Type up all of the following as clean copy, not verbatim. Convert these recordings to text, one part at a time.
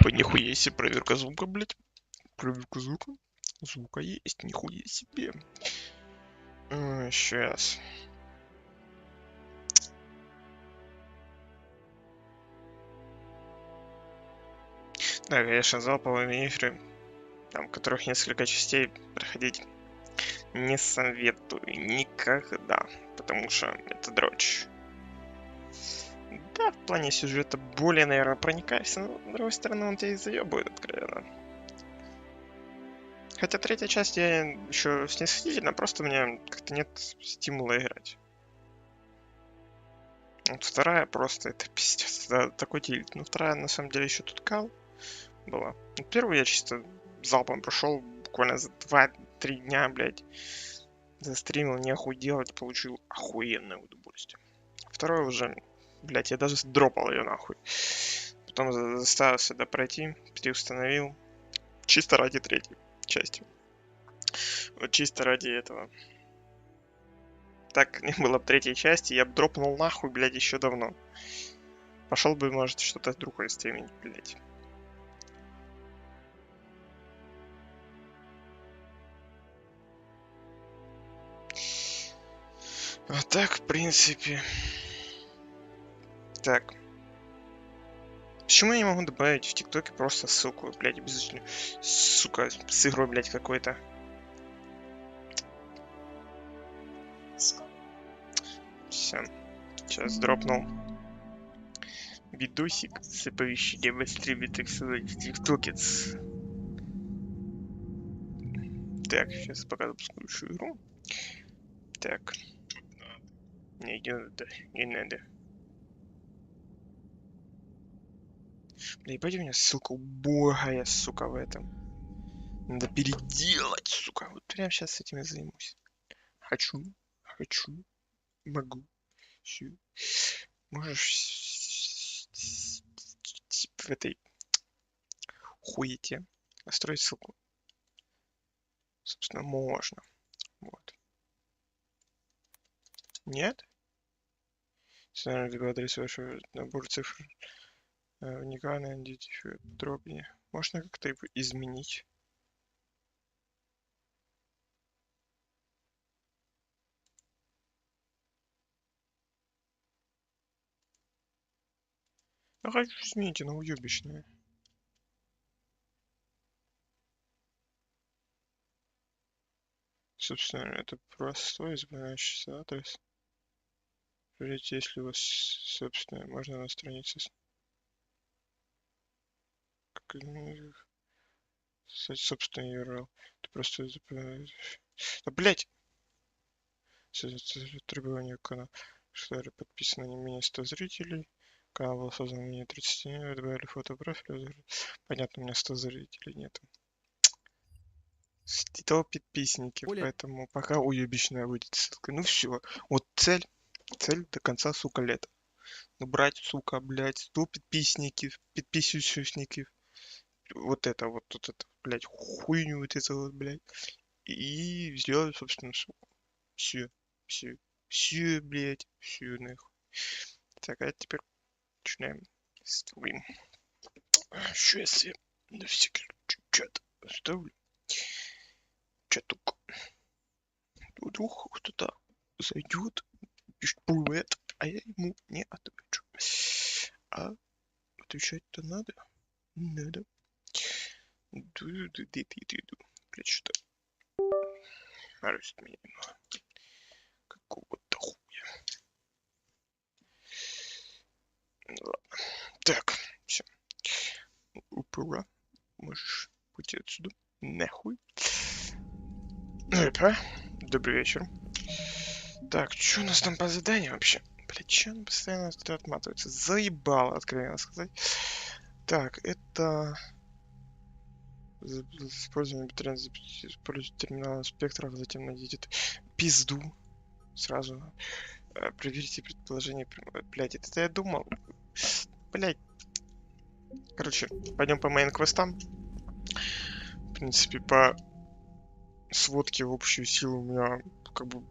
Опа, нихуя себе, проверка звука, блядь. Проверка звука. Звука есть, нихуя себе. Сейчас. Да, конечно, залповые игры, там, которых несколько частей, проходить не советую никогда, потому что это дрочь. Да, в плане сюжета более, наверное, проникаешься, но, с другой стороны, он тебя и заебывает откровенно. Хотя третья часть я еще снисходительно, просто мне как-то нет стимула играть. Вот вторая просто, это пиздец, это такой тильт. Ну, вторая, на самом деле, еще тут кал была. Ну, первую я чисто залпом прошел буквально за 2-3 дня, блядь. Застримил, не охуделать, получил охуенное удовольствие. Второе уже, блядь, я даже дропал ее нахуй. Потом заставил себя пройти, переустановил. Чисто ради третьей части. Вот чисто ради этого. Так не было бы третьей части, я бы дропнул нахуй, блядь, еще давно. Пошел бы, может, что-то другое стримить, блядь. А так, в принципе... Так. Почему я не могу добавить в ТикТоке просто ссылку, блядь, обязательно? Сука, с игрой, блядь, какой-то. Все. Сейчас дропнул видосик, сыпающий демонстрирует, так сказать, в ТикТоке. Так, сейчас пока запускаю игру. Так. Не надо, не надо. Да ебать, у меня ссылка убогая, сука, в этом. Надо переделать, сука. Вот прямо сейчас с этим я займусь. Хочу, могу. Все. Можешь в этой хуете настроить ссылку. Собственно, можно. Вот. Нет? Установить адрес вашего набора цифр. Уникальный, идентификация подробнее. Можно как-то его изменить. Я хочу изменить, она уебищная. Собственно, это простой запоминающийся адрес. Смотрите, если у вас, собственно, можно на странице... Кстати, собственный URL. Ты просто запоминаешь... Да, блять! Требования канала. Что подписано не менее 100 зрителей. Канал был создан менее 30 дней. Добавили фото профиля. Понятно, у меня 100 зрителей нету. 100 подписники, поэтому пока уебищная будет ссылка. Ну все. Вот цель до конца, сука, лета. Набрать, сука, блядь, 100 подписников, подписчиков. Вот это, блядь, хуйню вот это вот, блядь. И сделать, собственно, сука. Все, блядь, все, нахуй. Так, а теперь начинаем стрим. Сейчас я на всякий чат оставлю. Чатук. Вдруг кто-то зайдет, пишет привет, а я ему не отвечу. А отвечать-то надо? Надо. Блядь, что-то арестит меня немного. Какого-то хуя. Ладно. Так, все. Упора. Можешь пойти отсюда. Нахуй. Опа. Добрый вечер. Так, что у нас там по заданию вообще? Блядь, че он постоянно тут отматывается? Заебало, откровенно сказать. Так, это... Использование терминала спектров, затем найдите пизду. Сразу. Проверьте предположение. Блядь, это я думал. Блядь. Короче, пойдем по мейн-квестам. В принципе, по сводке в общую силу у меня как бы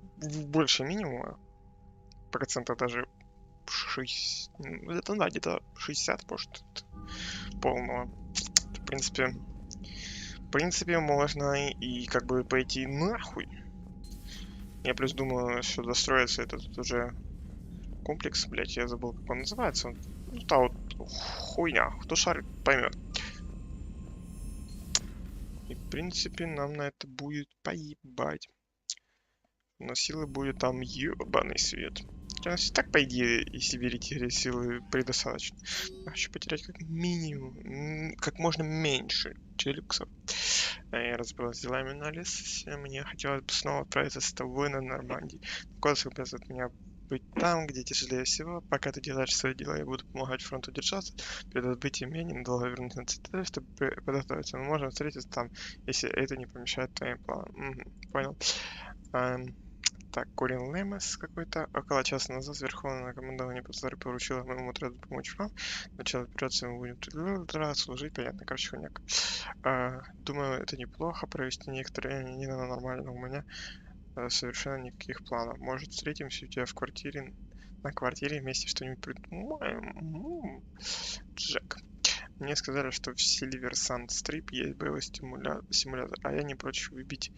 больше минимума. Процента даже 6... Это да, где-то 60, может, полного. в принципе, можно и как бы пойти нахуй. Я плюс думаю, что достроится этот уже комплекс, блять, я забыл, как он называется. Ну, та вот хуйня, кто шарит, поймет. И, в принципе, нам на это будет поебать. Но силы будет там ебаный свет. У нас и так, по идее, если верить игре, силы предостаточно. Я хочу потерять как минимум, как можно меньше челюксов. Я разбирался с делами на лес. Мне хотелось бы снова отправиться с тобой на Нормандии. Кодекс обязывает меня быть там, где тяжелее всего. Пока ты делаешь свои дела, я буду помогать фронту держаться. Перед отбытием я ненадолго вернусь на цитадель, чтобы подготовиться. Мы можем встретиться там, если это не помешает твоим планам. Угу, понял. Так, Корин Лемес какой-то. Около часа назад Верховное командование Пацары поручило моему отряду помочь вам. Начало операции мы будем служить, понятно, короче, хуйняк. Думаю, это неплохо провести некоторые дни на нормально. У меня совершенно никаких планов. Может, встретимся у тебя в квартире, на квартире вместе что-нибудь придумаем? Джек. Мне сказали, что в Silver Sun Strip есть боевой симулятор, а я не против выбить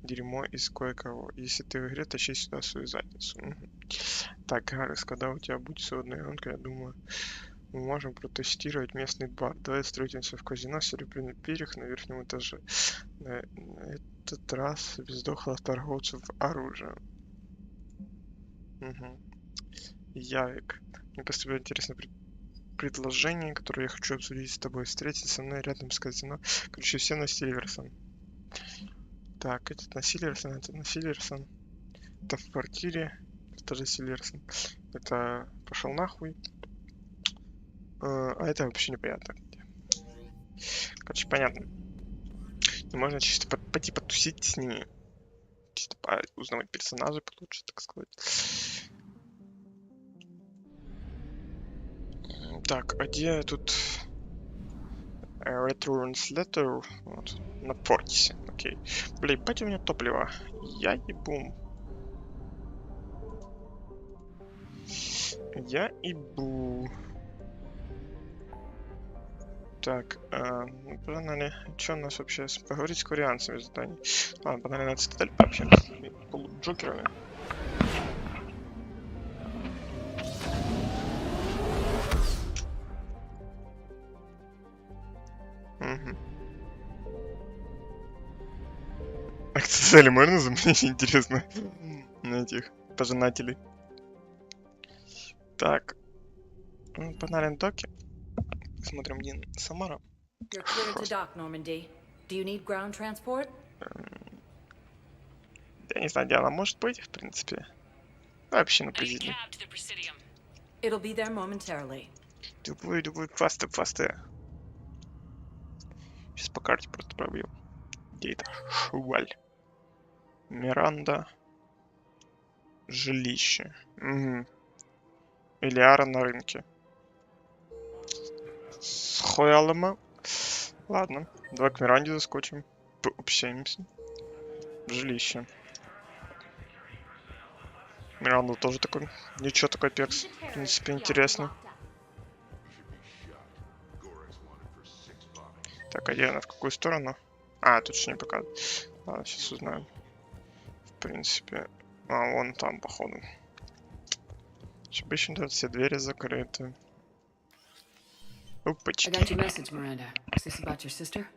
дерьмо из кое-кого. Если ты в игре, тащи сюда свою задницу. Так, Гаррис, когда у тебя будет свободная минутка, я думаю, мы можем протестировать местный бар. Давай встретимся в казино «Серебряный перех» на верхнем этаже. На этот раз без дохлых торговцев оружием. Явик. Мне поступило интересное предложение, которое я хочу обсудить с тобой. Встретиться со мной рядом с казино. Короче, все на Сильверсон. Так, этот на Сильверсон, этот на Сильверсон. Это в квартире. Это же Сильверсон. Это пошел нахуй. А это вообще непонятно. Короче, понятно. И можно чисто пойти потусить с ними. Чисто узнавать персонажей получше, так сказать. Так, а где тут Returns Letter? Вот, на портисе, окей. Бля, ебать у меня топливо. Я ебу. Я ебу. Так, погнали. Что у нас вообще? Поговорить с корианцами заданий. Ладно, погнали на цитадель пообщаемся с полуджокерами. Угу. А цитадели можно заменить? Интересно. На этих пожинателей. Так. Погнали на доки. Смотрим, где Самара. You're cleared to dock, Normandy. Do you need ground transport? Я не знаю, где она может быть, в принципе. Вообще на президент. It'll be there momentarily. Любой, фасты. Сейчас по карте просто пробью. Где это? Шуаль. Миранда. Жилище. Угу. Элиара на рынке. С Хоялема. Ладно. Давай к Миранде заскочим. Пообщаемся. Жилище. Миранда тоже такой. Ничего, такой перс. В принципе, интересно. Так, а где она? В какую сторону? А, тут еще не показывает. Ладно, сейчас узнаем. В принципе. А, вон там, походу. Обычно тут все двери закрыты. Опачки. I got your message, Miranda. Is this about your sister?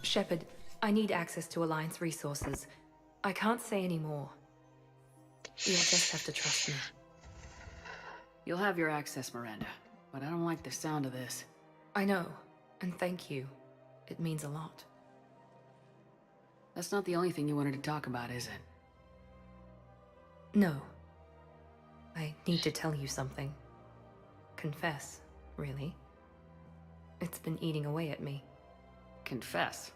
Shepard, I need access to Alliance resources. I can't say any more. You'll just have to trust me. You'll have your access, Miranda. But I don't like the sound of this. I know, and thank you. It means a lot. That's not the only thing you wanted to talk about, is it? No. I need to tell you something. Confess, really. It's been eating away at me. Confess?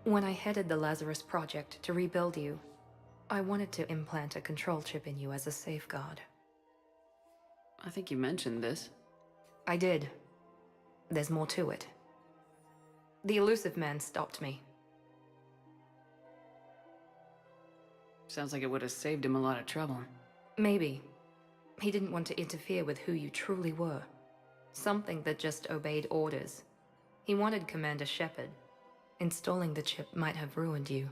When I headed the Lazarus Project to rebuild you, I wanted to implant a control chip in you as a safeguard. I think you mentioned this. I did. There's more to it. The elusive man stopped me. Sounds like it would have saved him a lot of trouble. Maybe. He didn't want to interfere with who you truly were. Something that just obeyed orders. He wanted Commander Shepard. Installing the chip might have ruined you.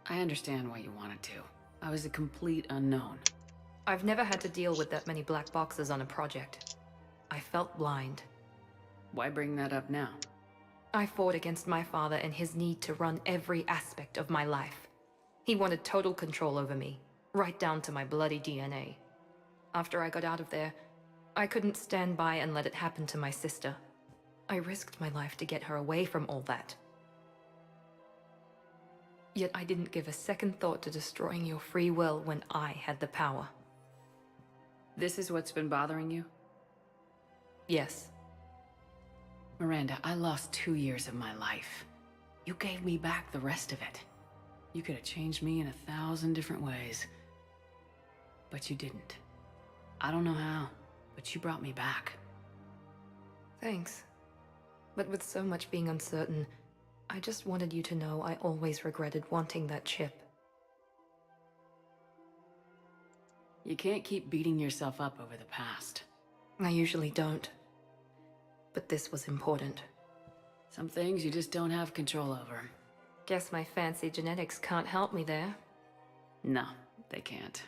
I understand why you wanted to. I was a complete unknown. I've never had to deal with that many black boxes on a project. I felt blind. Why bring that up now? I fought against my father and his need to run every aspect of my life. He wanted total control over me, right down to my bloody DNA. After I got out of there, I couldn't stand by and let it happen to my sister. I risked my life to get her away from all that. Yet I didn't give a second thought to destroying your free will when I had the power. This is what's been bothering you? Yes. Miranda, I lost 2 years of my life. You gave me back the rest of it. You could have changed me in 1,000 different ways. But you didn't. I don't know how, but you brought me back. Thanks. But with so much being uncertain, I just wanted you to know I always regretted wanting that chip. You can't keep beating yourself up over the past. I usually don't. But this was important. Some things you just don't have control over. Guess my fancy genetics can't help me there. No, they can't.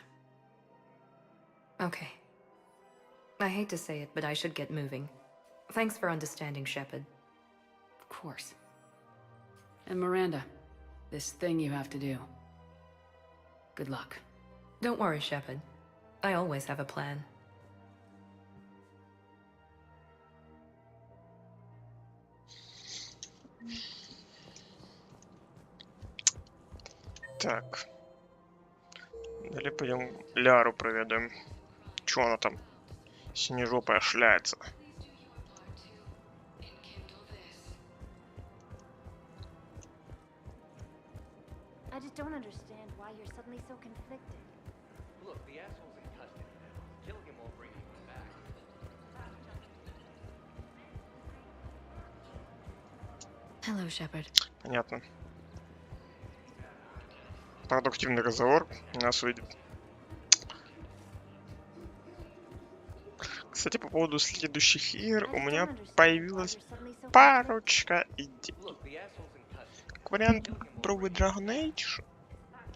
Okay. I hate to say it, but I should get moving. Thanks for understanding, Shepard. Of course. And Miranda, this thing you have to do. Good luck. Don't worry, Shepard. I always have a plan. Так. Далее пойдем Ляру проведаем. Чё она там синежопая шляется? I just don't understand why you're suddenly so conflicted. Look, the asshole's in custody now. Killing him won't bring anyone back. Hello, Shepard. Понятно. Продуктивный разговор нас выйдет. Кстати, по поводу следующих игр у меня появилась парочка идей. Как вариант пробовать Dragon Age.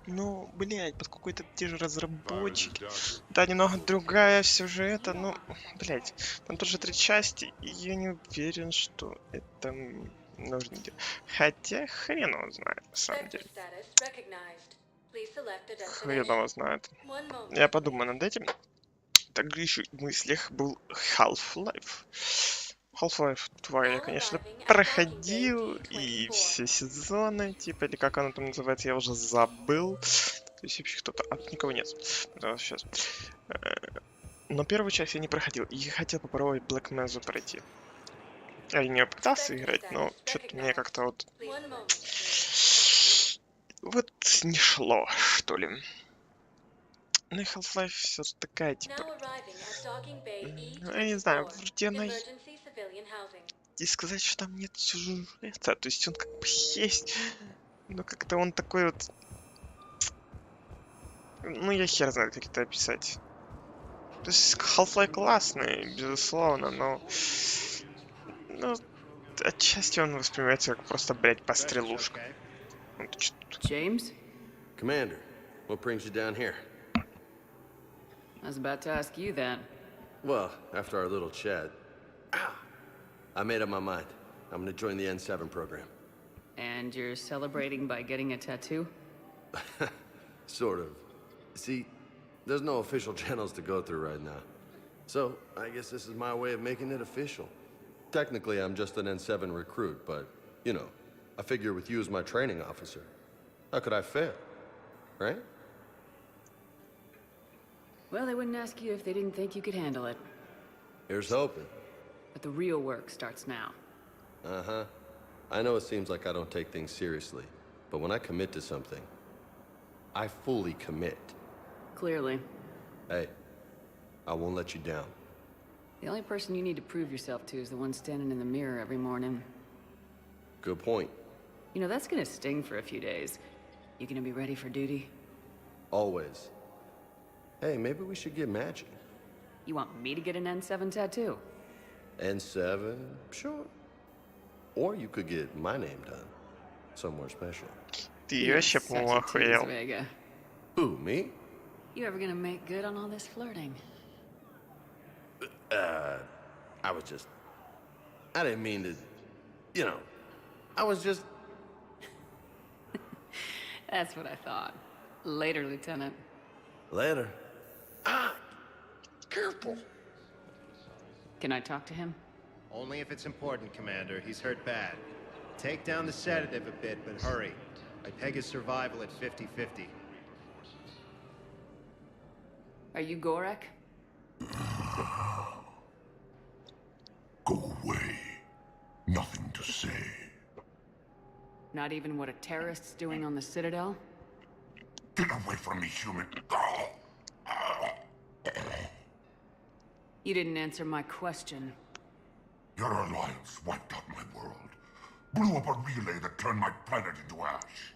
Ну, блядь, под какой-то те же разработчики. Да, немного другая сюжета, но, блядь, там тоже 3 части, и я не уверен, что это нужно делать. Хотя хрен его знает, на самом деле. Хрен его знает. Я подумаю над этим. Также еще в мыслях был Half-Life. Half-Life 2 я, конечно, проходил, и все сезоны, типа, или как оно там называется, я уже забыл. То есть вообще кто-то... А, никого нет. Сейчас. Но первую часть я не проходил, и я хотел попробовать Black Mesa пройти. Я не пытался играть, но что-то мне как-то вот... Вот не шло, что ли. Ну и Half-Life все такая, типа... Ну, я не знаю, вроде она... И сказать, что там нет сюжета, то есть он как бы есть, но как-то он такой вот... Ну, я хер знает, как это описать. То есть Half-Life классный, безусловно, но... Ну, отчасти он воспринимается как просто, блядь, пострелушка. James? Commander, what brings you down here? I was about to ask you that. Well, after our little chat, I made up my mind. I'm gonna join the N7 program. And you're celebrating by getting a tattoo? Sort of. See, there's no official channels to go through right now. So, I guess this is my way of making it official. Technically, I'm just an N7 recruit, but, you know, I figure with you as my training officer, how could I fail? Right? Well, they wouldn't ask you if they didn't think you could handle it. Here's hoping. But the real work starts now. Uh-huh. I know it seems like I don't take things seriously, but when I commit to something, I fully commit. Clearly. Hey, I won't let you down. The only person you need to prove yourself to is the one standing in the mirror every morning. Good point. You know, that's gonna sting for a few days. You gonna be ready for duty? Always. Hey, maybe we should get matching. You want me to get an N7 tattoo? N7? Sure. Or you could get my name done. Somewhere special. Ты вообще, по-моему, охуел. Vega. Who, me? You ever gonna make good on all this flirting? I was just... I didn't mean to... You know, I was just... That's what I thought. Later, Lieutenant. Later. Ah! Careful. Can I talk to him? Only if it's important, Commander. He's hurt bad. Take down the sedative a bit, but hurry. I peg his survival at 50-50. Are you Gorek? Go away. Nothing to say. Not even what a terrorist's doing on the Citadel? Get away from me, human. You didn't answer my question. Your alliance wiped out my world. Blew up a relay that turned my planet into ash.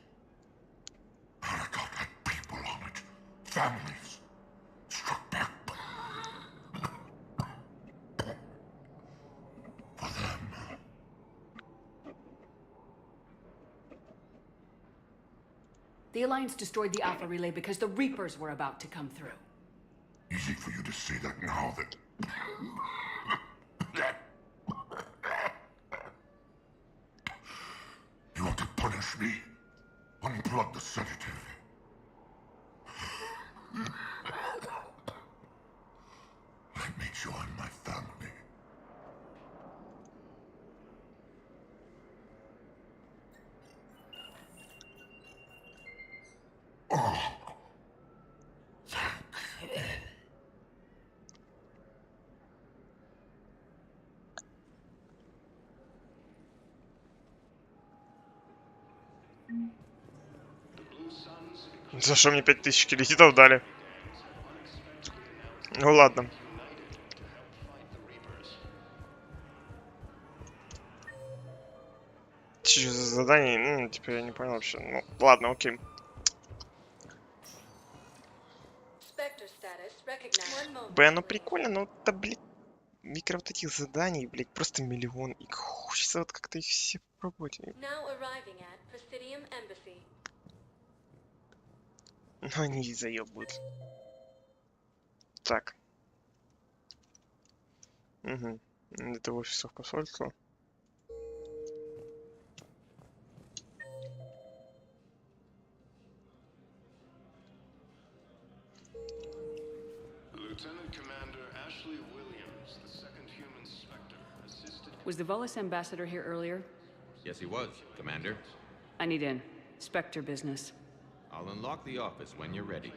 Paragot had people on it. Families. Struck back. For them. The Alliance destroyed the Alpha Relay because the Reapers were about to come through. Easy for you to say that now that... You want to punish me? Unplug the sedative. Let me join my family. Oh. За что мне 5000 кредитов дали? Ну ладно. Что за задание? Ну, теперь я не понял вообще. Ну, ладно, окей. Б, ну прикольно, но это, блядь, микро вот этих заданий, блядь, просто миллион. И хочется вот как-то их все попробовать. Но они заебут. Так. Угу. Это офисов посольства. Was the Volus ambassador here earlier? Yes, he was, Commander. I need in. Spectre business. I'll unlock the office when you're ready.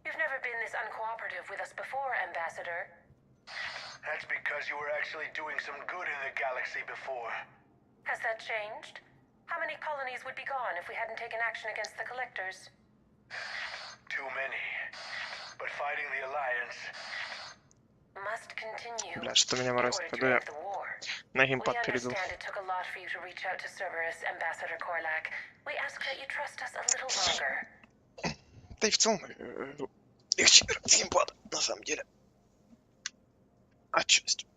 You've never been this uncooperative with us before, Ambassador. That's because you were actually doing some good in the galaxy before. Has that changed? How many colonies would be gone if we hadn't taken action against the Collectors? Too many. But fighting the Alliance... Must continue. Бля, что меня морозит, когда я на геймпад перейду. We understand it took a lot for you to reach out to Cerberus, Ambassador Korlak. We ask that you trust us a little longer. Да и в целом легче играть с геймпада, на самом деле. Отчасти.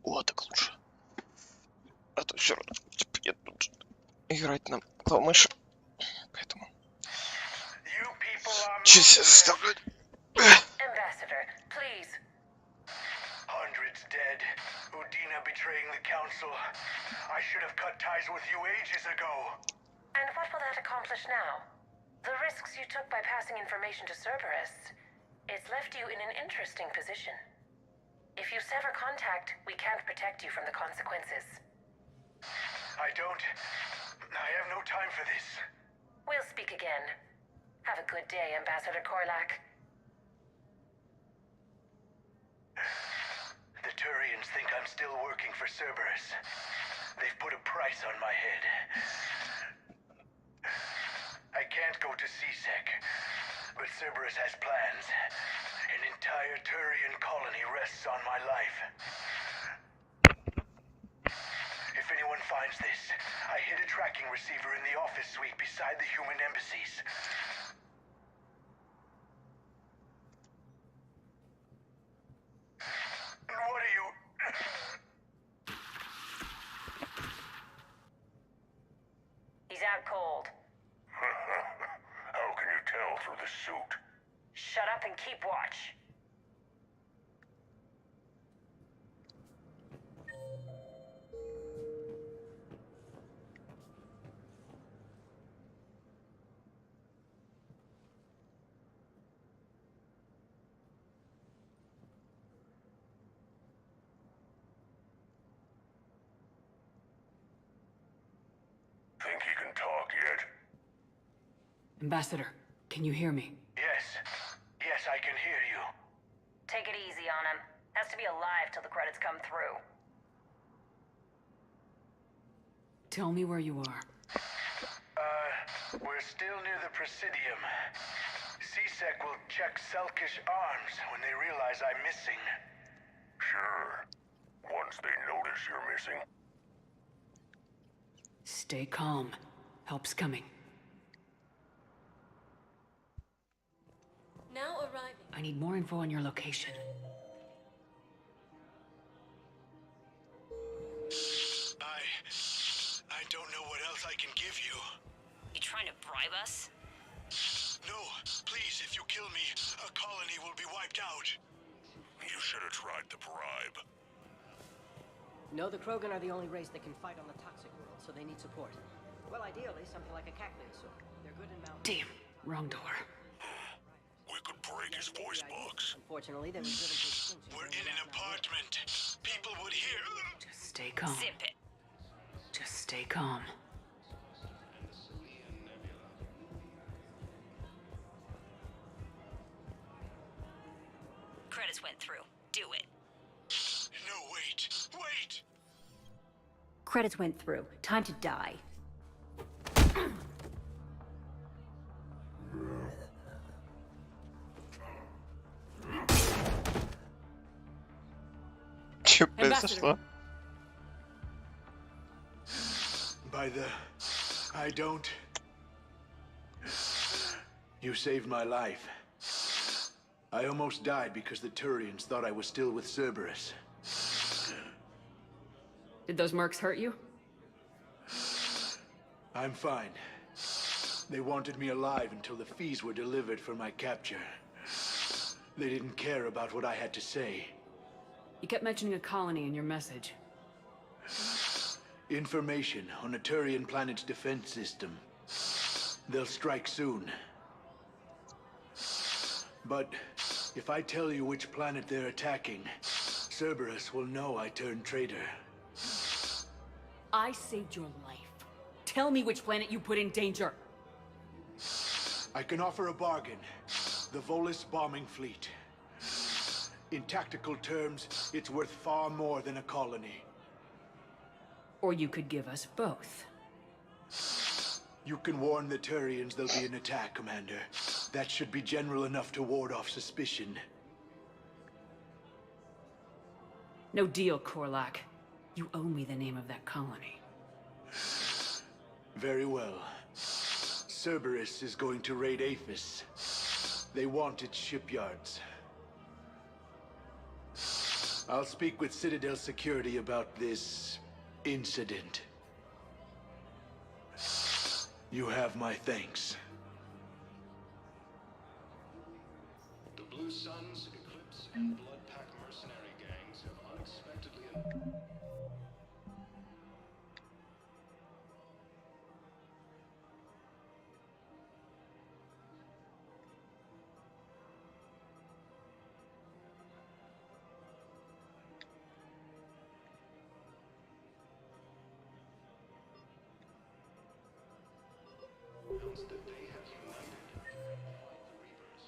О, так лучше. А то все равно я тут же играть на клавомыши. Поэтому... Чуть себя заставлять. Ambassador, please. Hundreds dead. Udina betraying the Council. I should have cut ties with you ages ago. And what will that accomplish now? The risks you took by passing information to Cerberus, it's left you in an interesting position. If you sever contact, we can't protect you from the consequences. I have no time for this. We'll speak again. Have a good day, Ambassador Korlak. The Turians think I'm still working for Cerberus. They've put a price on my head. I can't go to CSEC, but Cerberus has plans. An entire Turian colony rests on my life. If anyone finds this, I hid a tracking receiver in the office suite beside the human embassies. What are you... He's out cold. How can you tell through the suit? Shut up and keep watch. Think he can talk yet? Ambassador, can you hear me? Yes. Yes, I can hear you. Take it easy on him. Has to be alive till the credits come through. Tell me where you are. We're still near the Presidium. CSEC will check Selkish arms when they realize I'm missing. Sure. Once they notice you're missing. Stay calm. Help's coming. Now arriving. I need more info on your location. I don't know what else I can give you. You trying to bribe us? No, please, if you kill me, a colony will be wiped out. You should have tried the bribe. No, the Krogan are the only race that can fight on the toxic world, so they need support. Well, ideally, something like a cactusaur. They're good in mountains. Damn, wrong door. We could break his voice box. Unfortunately, they were driven to extinction. We're in an apartment. People would hear. Just stay calm. Zip it. Just stay calm. Credits went through. Do it. No, wait. Wait! Credits went through. Time to die. Чё произошло? By the... I don't... You saved my life. I almost died because the Turians thought I was still with Cerberus. Did those mercs hurt you? I'm fine. They wanted me alive until the fees were delivered for my capture. They didn't care about what I had to say. You kept mentioning a colony in your message. Information on a Turian planet's defense system. They'll strike soon. But if I tell you which planet they're attacking, Cerberus will know I turned traitor. I saved your life. Tell me which planet you put in danger. I can offer a bargain. The Volus bombing fleet. In tactical terms, it's worth far more than a colony. Or you could give us both. You can warn the Turians there'll be an attack, Commander. That should be general enough to ward off suspicion. No deal, Korlak. You owe me the name of that colony. Very well. Cerberus is going to raid Aphis. They want its shipyards. I'll speak with Citadel Security about this incident. You have my thanks. The Blue Suns, Eclipse, and Blood Pack mercenary gangs have unexpectedly... announced that they have united to fight the Reapers.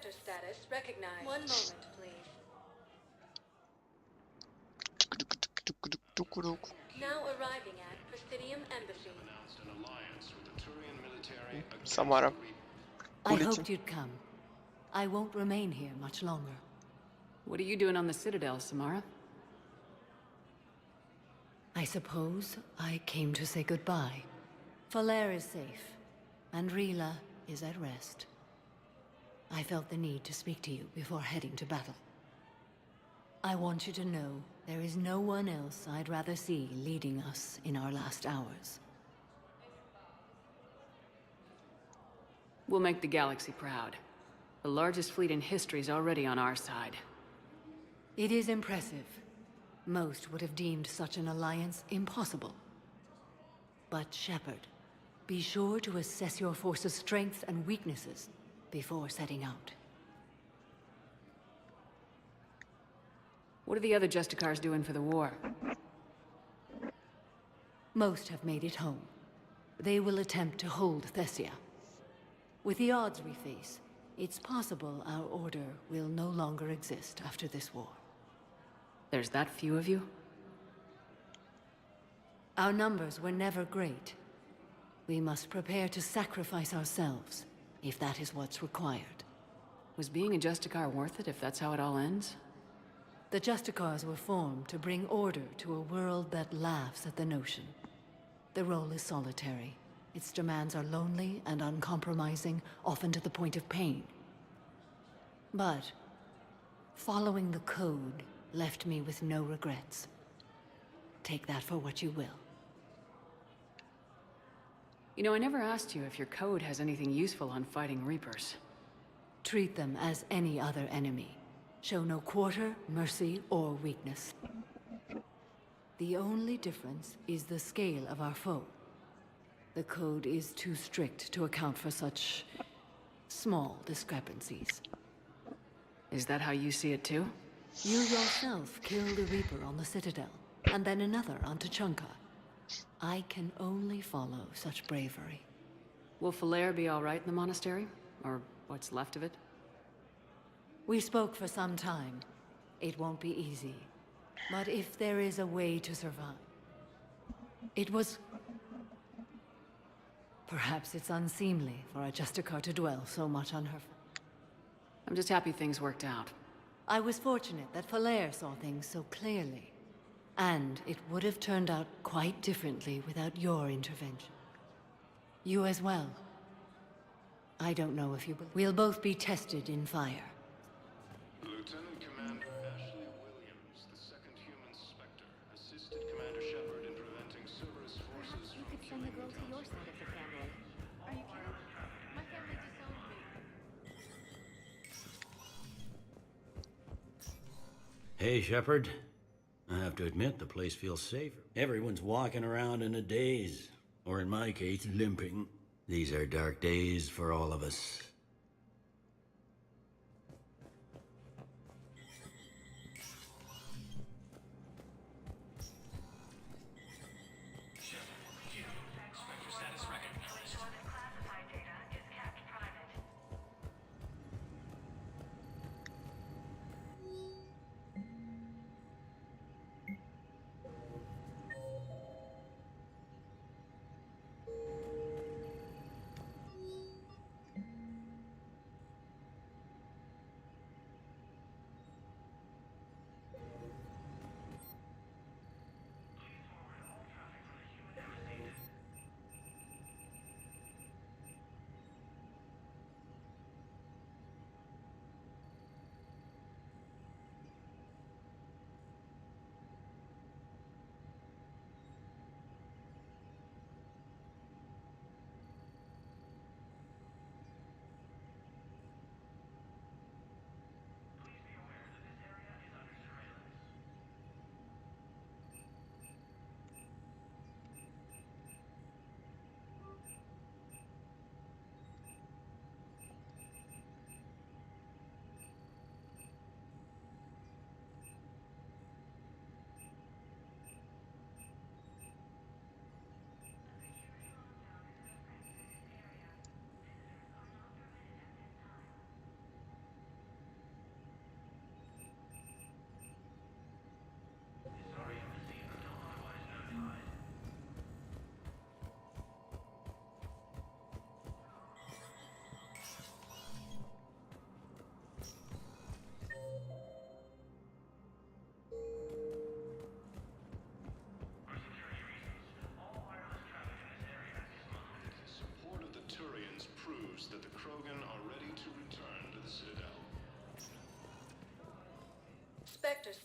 sector status recognized. One moment, please. Now arriving at Presidium Embassy. Самара. I hoped you'd come. I won't remain here much longer. What are you doing on the Citadel, Samara? I suppose I came to say goodbye. Falair is safe, and Rila is at rest. I felt the need to speak to you before heading to battle. I want you to know there is no one else I'd rather see leading us in our last hours. We'll make the galaxy proud. The largest fleet in history is already on our side. It is impressive. Most would have deemed such an alliance impossible. But Shepard, be sure to assess your force's strengths and weaknesses before setting out. What are the other Justicars doing for the war? Most have made it home. They will attempt to hold Thessia. With the odds we face, it's possible our order will no longer exist after this war. There's that few of you? Our numbers were never great. We must prepare to sacrifice ourselves, if that is what's required. Was being a Justicar worth it if that's how it all ends? The Justicars were formed to bring order to a world that laughs at the notion. The role is solitary. Its demands are lonely and uncompromising, often to the point of pain. But following the code left me with no regrets. Take that for what you will. You know, I never asked you if your code has anything useful on fighting Reapers. Treat them as any other enemy. Show no quarter, mercy, or weakness. The only difference is the scale of our foe. The code is too strict to account for such small discrepancies. Is that how you see it too? You yourself killed a Reaper on the Citadel, and then another on Tuchanka. I can only follow such bravery. Will Falair be all right in the monastery? Or what's left of it? We spoke for some time. It won't be easy. But if there is a way to survive... It was... Perhaps it's unseemly for a Justicar to dwell so much on her... I'm just happy things worked out. I was fortunate that Falair saw things so clearly. And it would have turned out quite differently without your intervention. You as well. I don't know if you believe... We'll both be tested in fire. Lieutenant Commander Ashley Williams, the second human Spectre, assisted Commander Shepard in preventing Cerberus forces You could send the girl to your side of the family. Are you kidding? My family disowned me. Hey, Shepard. I have to admit, the place feels safer. Everyone's walking around in a daze. Or in my case, limping. These are dark days for all of us.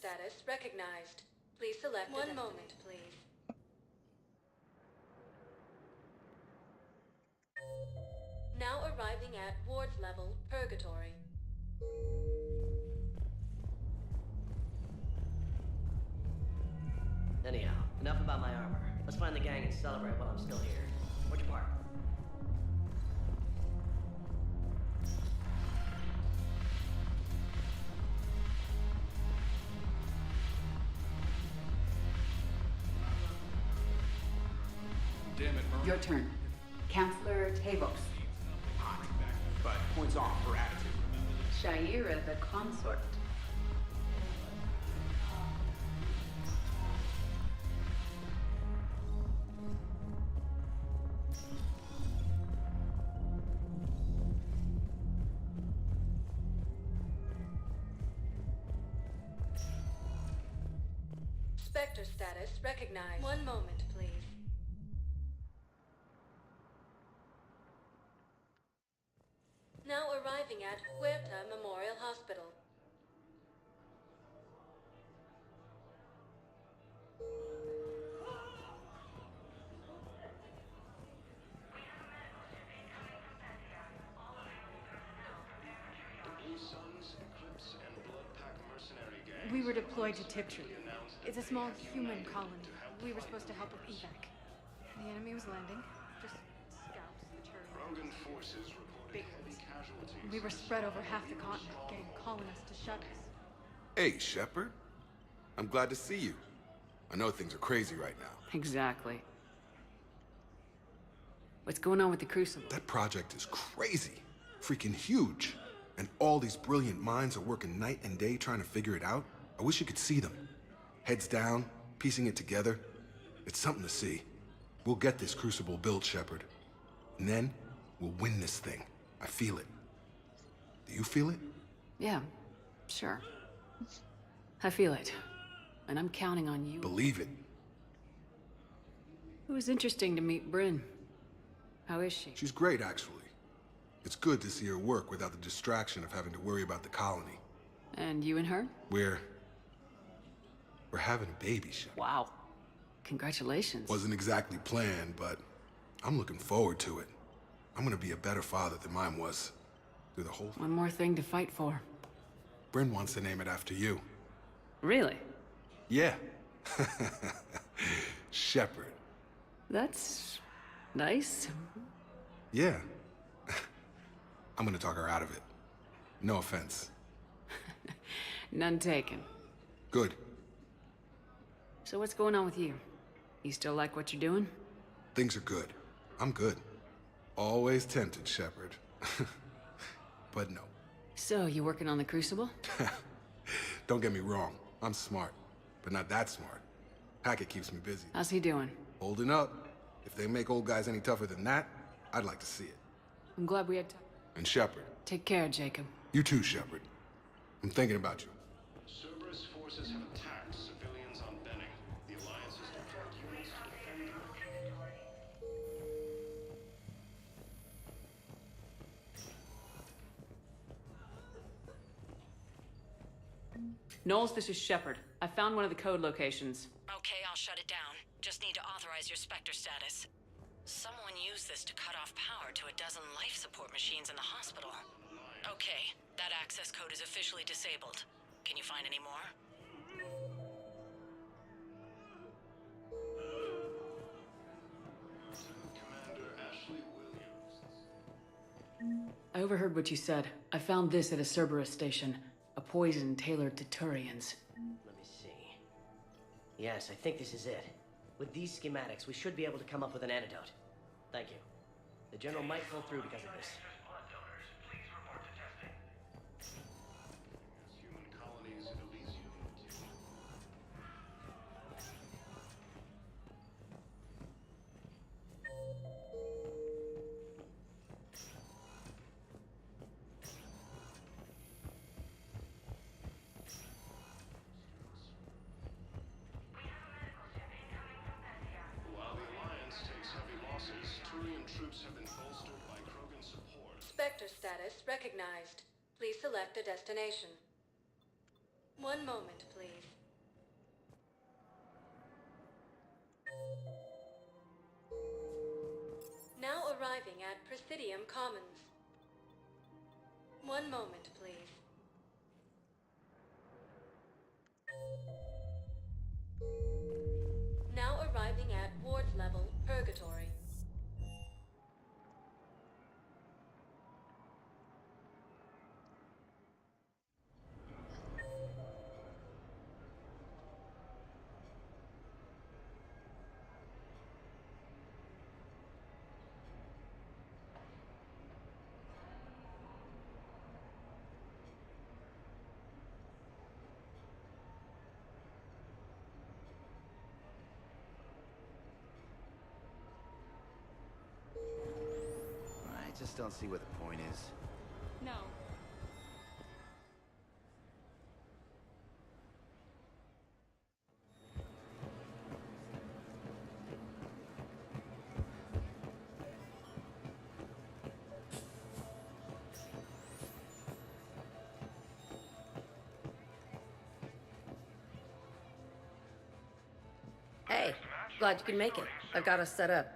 status recognized. Please select one moment, please. Now arriving at ward level purgatory. Anyhow, enough about my armor. Let's find the gang and celebrate while I'm still here. Where'd you park? Damn it, Merle. Your turn. Counselor Tavos. Hot, but points off for attitude. Shaira the consort. Spectre status recognized. One moment, please. Now arriving at Huerta Memorial Hospital. We were deployed to Tiptree. It's a small human colony. We were supposed to help with evac. The enemy was landing. Just scouts, the Rogan forces reported heavy casualties. We were spread over half the continent, getting colonists to shut us. Hey, Shepard. I'm glad to see you. I know things are crazy right now. Exactly. What's going on with the Crucible? That project is crazy. Freaking huge. And all these brilliant minds are working night and day trying to figure it out. I wish you could see them. Heads down, piecing it together. It's something to see. We'll get this Crucible built, Shepard. And then, we'll win this thing. I feel it. Do you feel it? Yeah, sure. I feel it. And I'm counting on you. Believe it. It was interesting to meet Bryn. How is she? She's great, actually. It's good to see her work without the distraction of having to worry about the colony. And you and her? We're having a baby, Shepard. Wow. Congratulations. Wasn't exactly planned, but I'm looking forward to it. I'm gonna be a better father than mine was. Through the whole... One more thing to fight for. Bryn wants to name it after you. Really? Yeah. Shepard. That's... nice. Yeah. I'm gonna talk her out of it. No offense. None taken. Good. So what's going on with you? You still like what you're doing? Things are good. I'm good. Always tempted, Shepard. But no. So, you working on the Crucible? Don't get me wrong. I'm smart. But not that smart. Hackett keeps me busy. How's he doing? Holding up. If they make old guys any tougher than that, I'd like to see it. I'm glad we had time. And Shepard. Take care, Jacob. You too, Shepard. I'm thinking about you. Cerberus forces have attacked civilians on Benning. The Alliance has deployed units to defend Knowles, this is Shepard. I found one of the code locations. Okay, I'll shut it down. Just need to authorize your Spectre status. Someone used this to cut off power to a dozen life support machines in the hospital. Okay, that access code is officially disabled. Can you find any more? Commander Ashley Williams. I overheard what you said. I found this at a Cerberus station. A poison tailored to Turians. Let me see. Yes, I think this is it. With these schematics, we should be able to come up with an antidote. Thank you. The General might pull through because of this. Human colonies in Elysium. While the Alliance takes heavy losses, Turian troops have been bolstered by Krogan support. Spectre status recognized. Please select a destination. One moment, please. arriving at Presidium Commons. One moment, please. Now arriving at ward level Purgatory. I just don't see what the point is. No. Hey, glad you can make it. I've got us set up.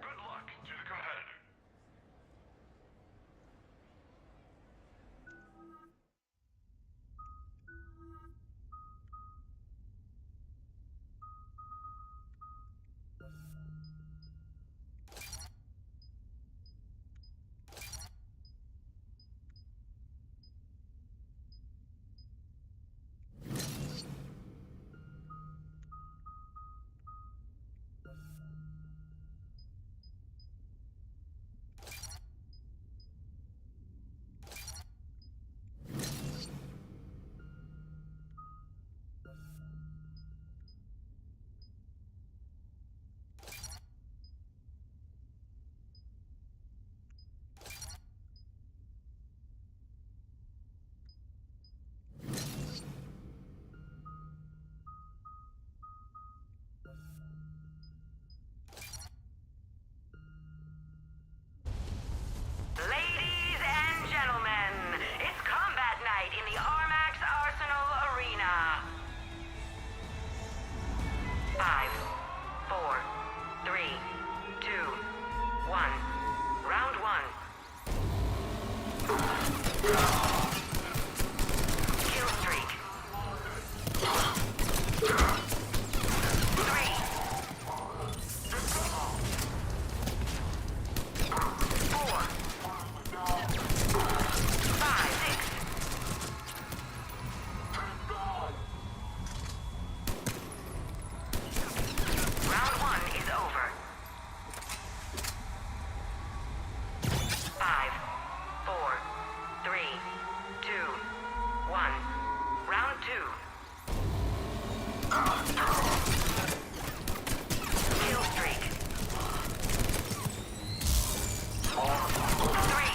Ladies and gentlemen, it's combat night in the Armax Arsenal Arena. 5, 4, 3, 2, 1. Round 1. Kill streak. 3. 4. 5, 6. Round 1 is over. 5, 4, 3, 2, 1. Round 2. Kill streak. 3.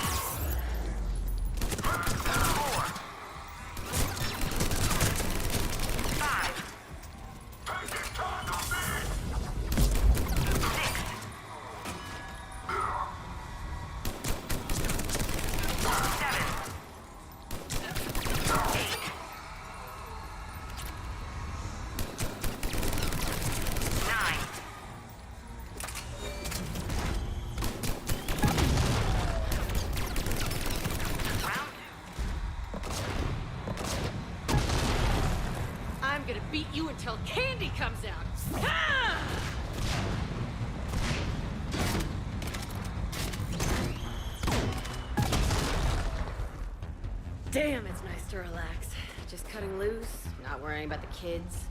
4. 5. 6. 7. 8. 9. I'm gonna beat you until candy comes out. Ah! Damn, it's nice to relax. Just cutting loose, not worrying about the kids.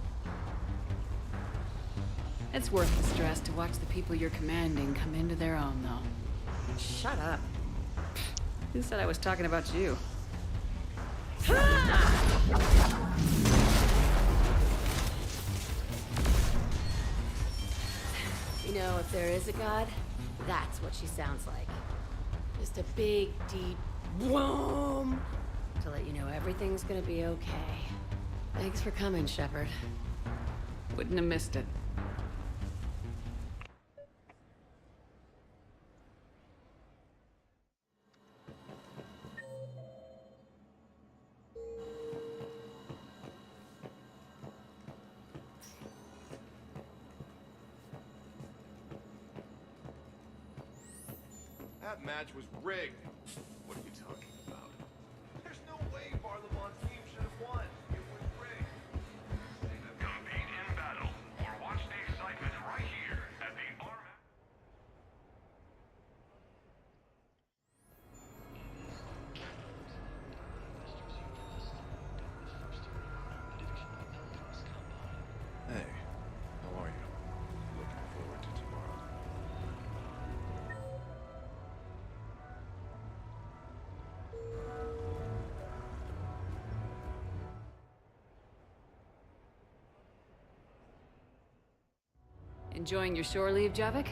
It's worth the stress to watch the people you're commanding come into their own, though. Shut up. Who said I was talking about you? You know, if there is a god, that's what she sounds like. Just a big, deep whoom to let you know everything's gonna be okay. Thanks for coming, Shepard. Wouldn't have missed it. That match was rigged. What are you talking about? There's no way Barlamon's team should have won. It was rigged. Compete in battle, or watch the excitement right here at the Arm. Hey, how are you? Looking forward to tomorrow. Enjoying your shore leave, Javik?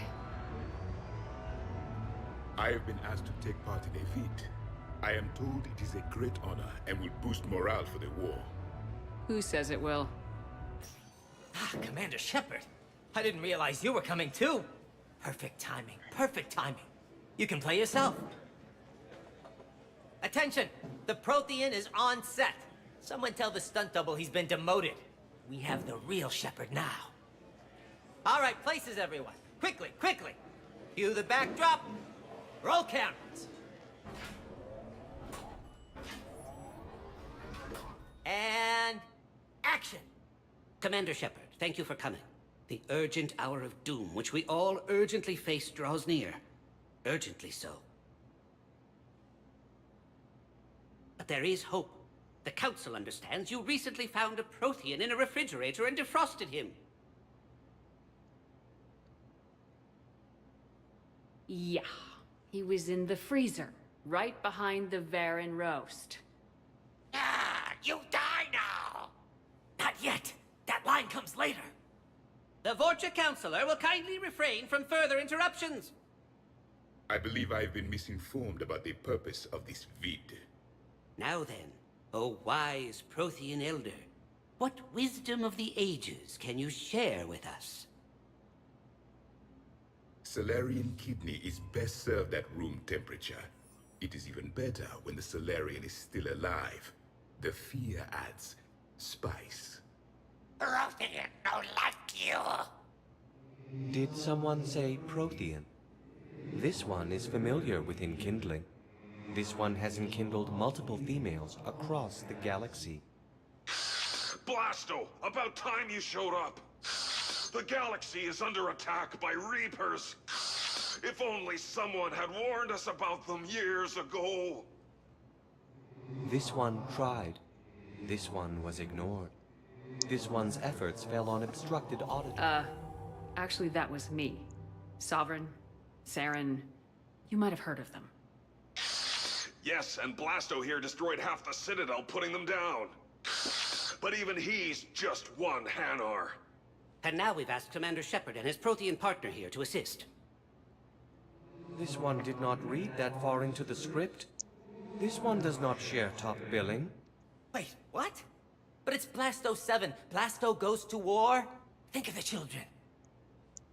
I have been asked to take part in a feat. I am told it is a great honor and will boost morale for the war. Who says it will? Ah, Commander Shepard. I didn't realize you were coming too. Perfect timing, perfect timing. You can play yourself. Attention! The Prothean is on set. Someone tell the stunt double he's been demoted. We have the real Shepard now. All right, places, everyone. Quickly, quickly. Cue the backdrop. Roll cameras. And action. Commander Shepard, thank you for coming. The urgent hour of doom, which we all urgently face, draws near. Urgently so. But there is hope. The Council understands you recently found a Prothean in a refrigerator and defrosted him. Yeah. He was in the freezer, right behind the Varen roast. Ah, you die now! Not yet. That line comes later. The Vorcha Counselor will kindly refrain from further interruptions. I believe I have been misinformed about the purpose of this vid. Now then, O wise Prothean Elder, what wisdom of the ages can you share with us? Salarian kidney is best served at room temperature. It is even better when the Salarian is still alive. The fear adds spice. Prothean don't like you. Did someone say Prothean? This one is familiar with enkindling. This one has enkindled multiple females across the galaxy. Blasto, about time you showed up. The galaxy is under attack by Reapers. If only someone had warned us about them years ago. This one tried. This one was ignored. This one's efforts fell on obstructed auditing. Actually that was me. Sovereign, Saren, you might have heard of them. Yes, and Blasto here destroyed half the Citadel, putting them down. But even he's just one Hanar. And now we've asked Commander Shepard and his Prothean partner here to assist. This one did not read that far into the script. This one does not share top billing. Wait, what? But it's Blasto 7. Blasto goes to war? Think of the children.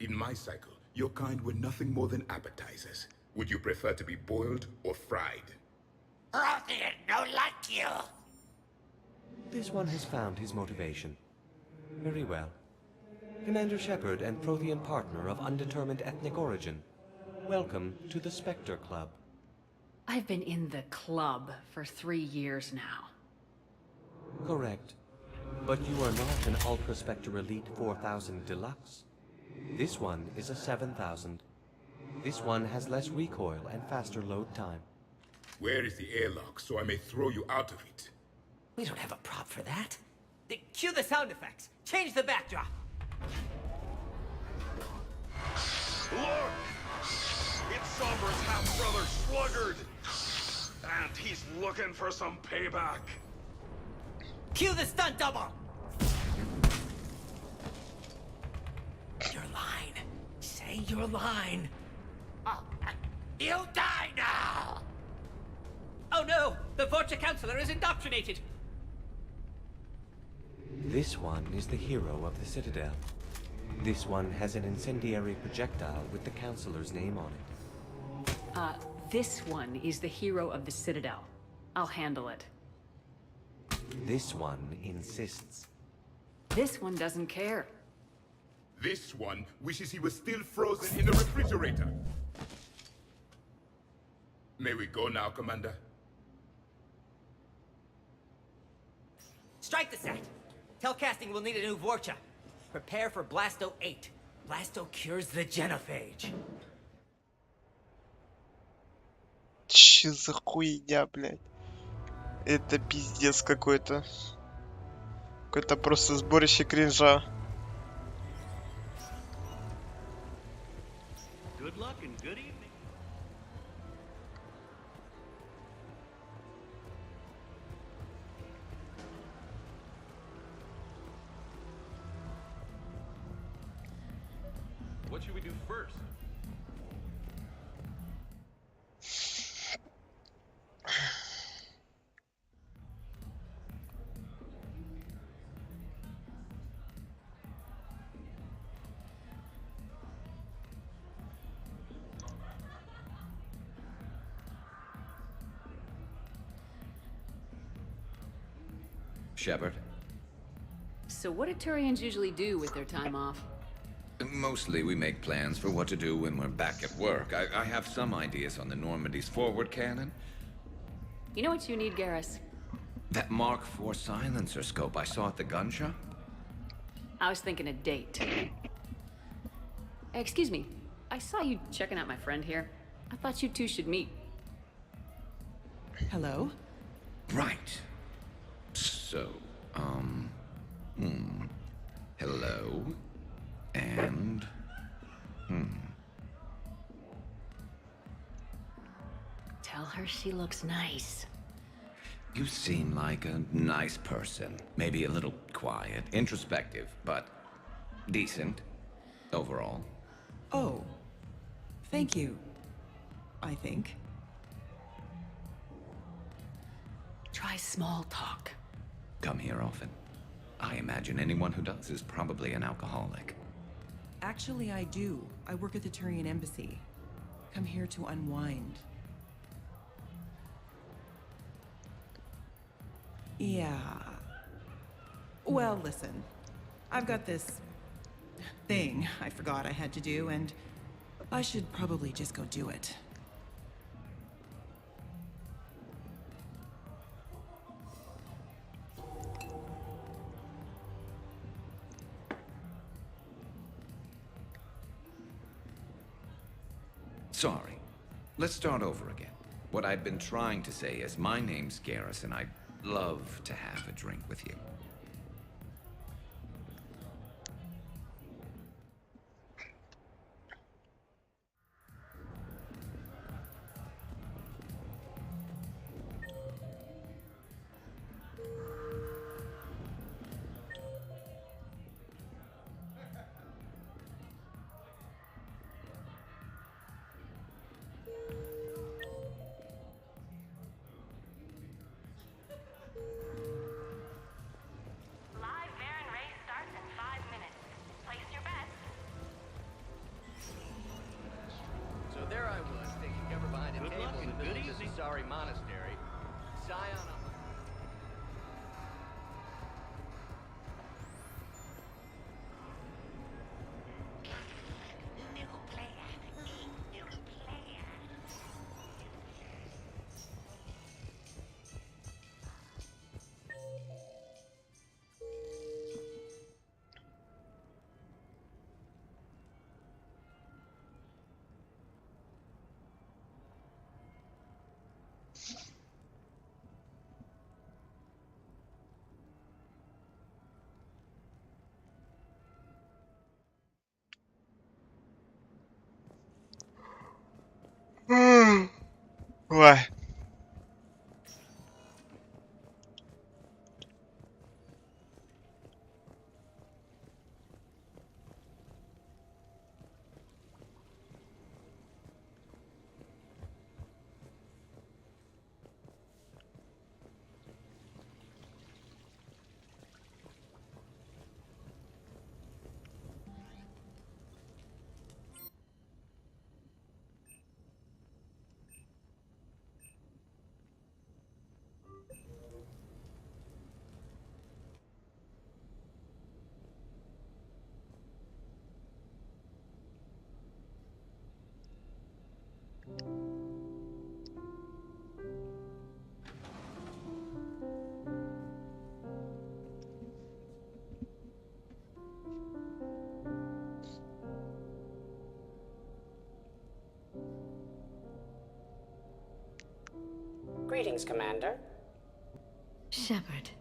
In my cycle, your kind were nothing more than appetizers. Would you prefer to be boiled or fried? Prothean don't like you. This one has found his motivation. Very well. Commander Shepard and Prothean partner of undetermined ethnic origin. Welcome to the Spectre Club. I've been in the club for 3 years now. Correct. But you are not an Ultra Spectre Elite 4000 Deluxe. This one is a 7000. This one has less recoil and faster load time. Where is the airlock so I may throw you out of it? We don't have a prop for that. Cue the sound effects. Change the backdrop. Look! It's Sombra's half-brother, Sluggard! And he's looking for some payback. Cue the stunt double! Your line. Say your line. You die now! Oh no! The Vorcha Counselor is indoctrinated! This one is the hero of the Citadel. This one has an incendiary projectile with the Counselor's name on it. This one is the hero of the Citadel. I'll handle it. This one insists. This one doesn't care. This one wishes he was still frozen in the refrigerator. May we go now, Commander? Strike the set. Telcasting will need a new Vorcha. Prepare for Blasto 8. Blasto cures the genophage. Че за хуйня, блядь? Это пиздец какой-то. Какое-то просто сборище кринжа. Good luck and good evening. What should we do first? Shepard? So what do Turians usually do with their time off? Mostly we make plans for what to do when we're back at work. I have some ideas on the Normandy's forward cannon. You know what you need, Garrus? That Mark IV silencer scope I saw at the gun shop? I was thinking a date. Hey, excuse me. I saw you checking out my friend here. I thought you two should meet. Hello? Right. So, hello, and, Tell her she looks nice. You seem like a nice person. Maybe a little quiet, introspective, but decent, overall. Oh. Thank you. I think. Try small talk. Come here often. I imagine anyone who does is probably an alcoholic. Actually, I do. I work at the Turian embassy. Come here to unwind. Yeah. Well, listen. I've got this thing I forgot I had to do, and I should probably just go do it. Sorry. Let's start over again. What I'd been trying to say is my name's Garrus, and I'd love to have a drink with you. Sorry monastery. Scion on Ой. Greetings, Commander. Shepard.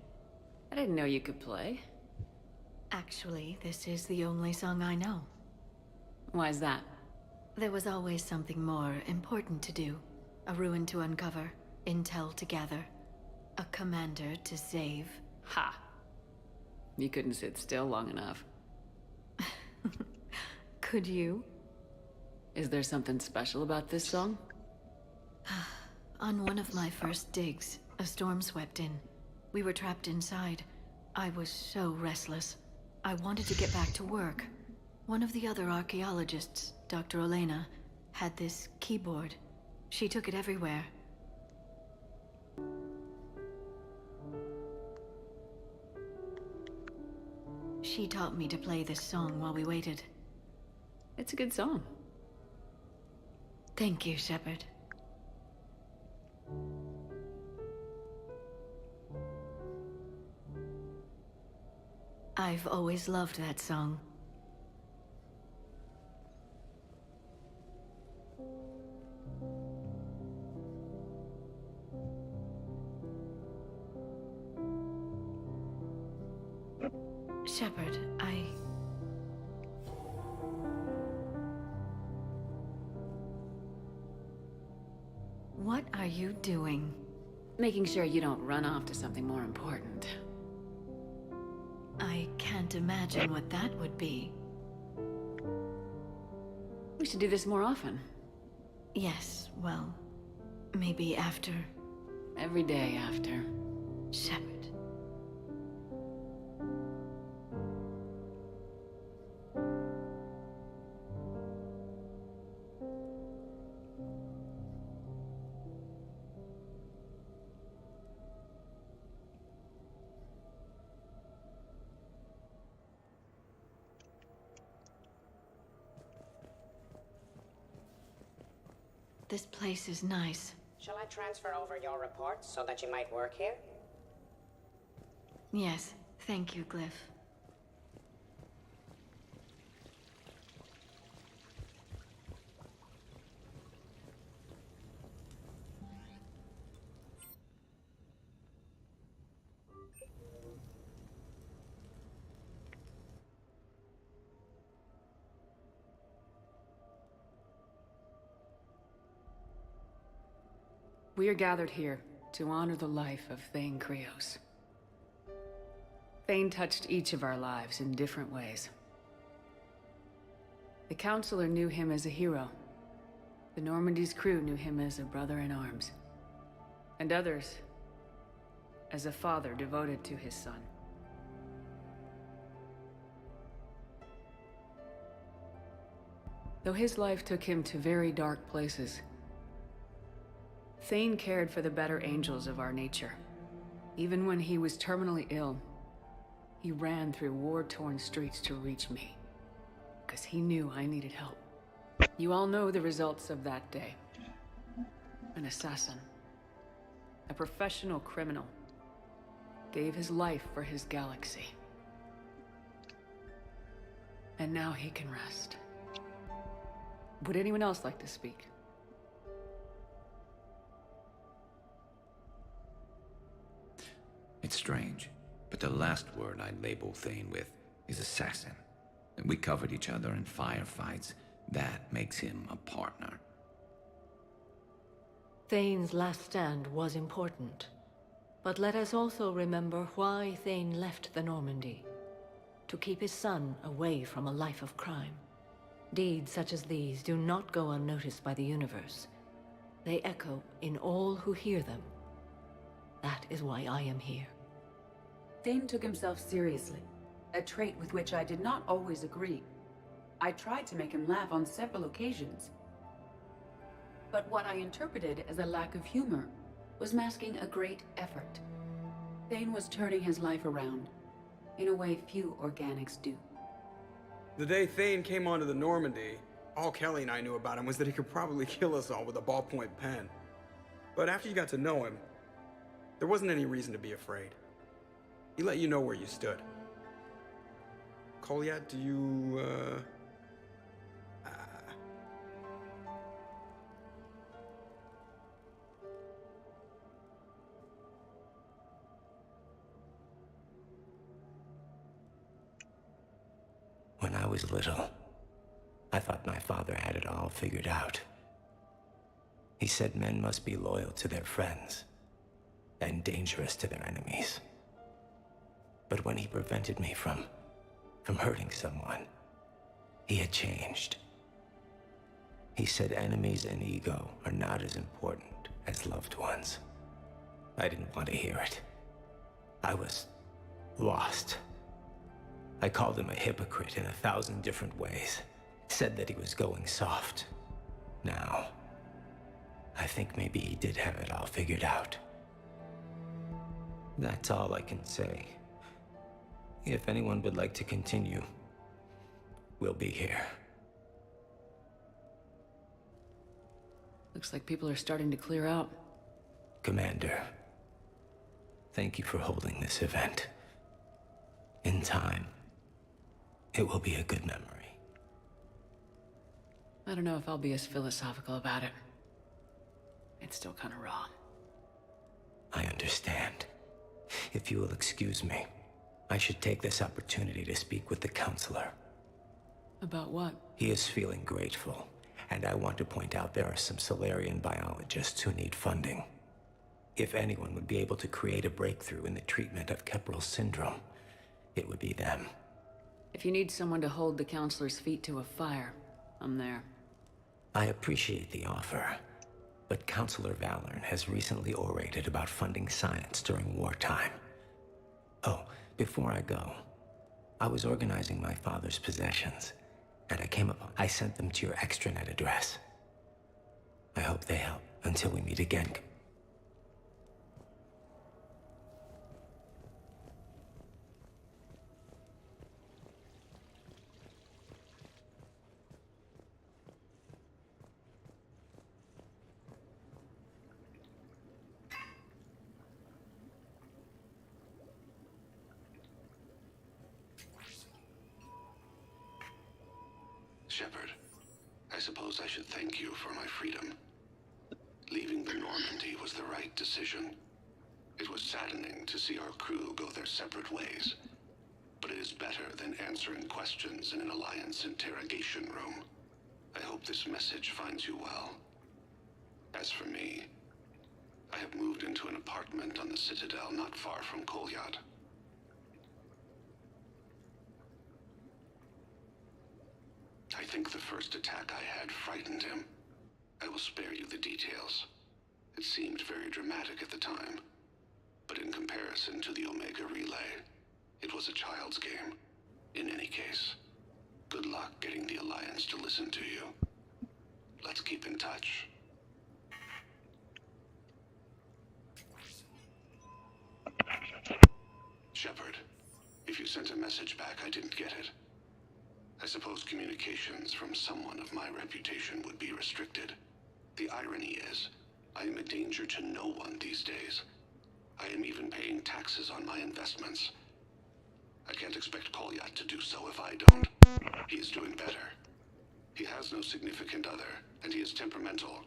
I didn't know you could play. Actually, this is the only song I know. Why's that? There was always something more important to do. A ruin to uncover, intel to gather, a commander to save. Ha! You couldn't sit still long enough. Could you? Is there something special about this song? On one of my first digs, a storm swept in. We were trapped inside. I was so restless. I wanted to get back to work. One of the other archaeologists, Dr. Elena, had this keyboard. She took it everywhere. She taught me to play this song while we waited. It's a good song. Thank you, Shepard. I've always loved that song. Shepard, What are you doing? Making sure you don't run off to something more important. I can't imagine what that would be. We should do this more often. Yes, well, maybe after. Every day after. Shepard. This place is nice. Shall I transfer over your reports so that you might work here? Yes, thank you, Glyph. We are gathered here to honor the life of Thane Krios. Thane touched each of our lives in different ways. The Counselor knew him as a hero. The Normandy's crew knew him as a brother in arms. And others as a father devoted to his son. Though his life took him to very dark places, Thane cared for the better angels of our nature. Even when he was terminally ill, he ran through war-torn streets to reach me, because he knew I needed help. You all know the results of that day. An assassin, a professional criminal, gave his life for his galaxy. And now he can rest. Would anyone else like to speak? It's strange, but the last word I'd label Thane with is assassin. We covered each other in firefights. That makes him a partner. Thane's last stand was important. But let us also remember why Thane left the Normandy. To keep his son away from a life of crime. Deeds such as these do not go unnoticed by the universe. They echo in all who hear them. That is why I am here. Thane took himself seriously, a trait with which I did not always agree. I tried to make him laugh on several occasions. But what I interpreted as a lack of humor was masking a great effort. Thane was turning his life around, in a way few organics do. The day Thane came onto the Normandy, all Kelly and I knew about him was that he could probably kill us all with a ballpoint pen. But after you got to know him, there wasn't any reason to be afraid. He let you know where you stood. Kolyat, do you, was little, I thought my father had it all figured out. He said men must be loyal to their friends and dangerous to their enemies. But when he prevented me from hurting someone, he had changed. He said enemies and ego are not as important as loved ones. I didn't want to hear it. I was lost. I called him a hypocrite in 1,000 different ways. Said that he was going soft. Now, I think maybe he did have it all figured out. That's all I can say. If anyone would like to continue, we'll be here. Looks like people are starting to clear out. Commander, thank you for holding this event. In time, it will be a good memory. I don't know if I'll be as philosophical about it. It's still kind of raw. I understand. If you will excuse me, I should take this opportunity to speak with the counselor. About what? He is feeling grateful, and I want to point out there are some Solarian biologists who need funding. If anyone would be able to create a breakthrough in the treatment of Keppel's syndrome, it would be them. If you need someone to hold the counselor's feet to a fire, I'm there. I appreciate the offer, but Counselor Valorn has recently orated about funding science during wartime. Oh, before I go, I was organizing my father's possessions, and I sent them to your extranet address. I hope they help until we meet again. Shepard, I suppose I should thank you for my freedom. Leaving the Normandy was the right decision. It was saddening to see our crew go their separate ways, but it is better than answering questions in an Alliance interrogation room. I hope this message finds you well. As for me, I have moved into an apartment on the Citadel not far from Kolyat. I think the first attack I had frightened him. I will spare you the details. It seemed very dramatic at the time, but in comparison to the Omega Relay, it was a child's game. In any case, good luck getting the Alliance to listen to you. Let's keep in touch. Shepard, if you sent a message back, I didn't get it. I suppose communications from someone of my reputation would be restricted. The irony is, I am a danger to no one these days. I am even paying taxes on my investments. I can't expect Kolyat to do so if I don't. He is doing better. He has no significant other, and he is temperamental.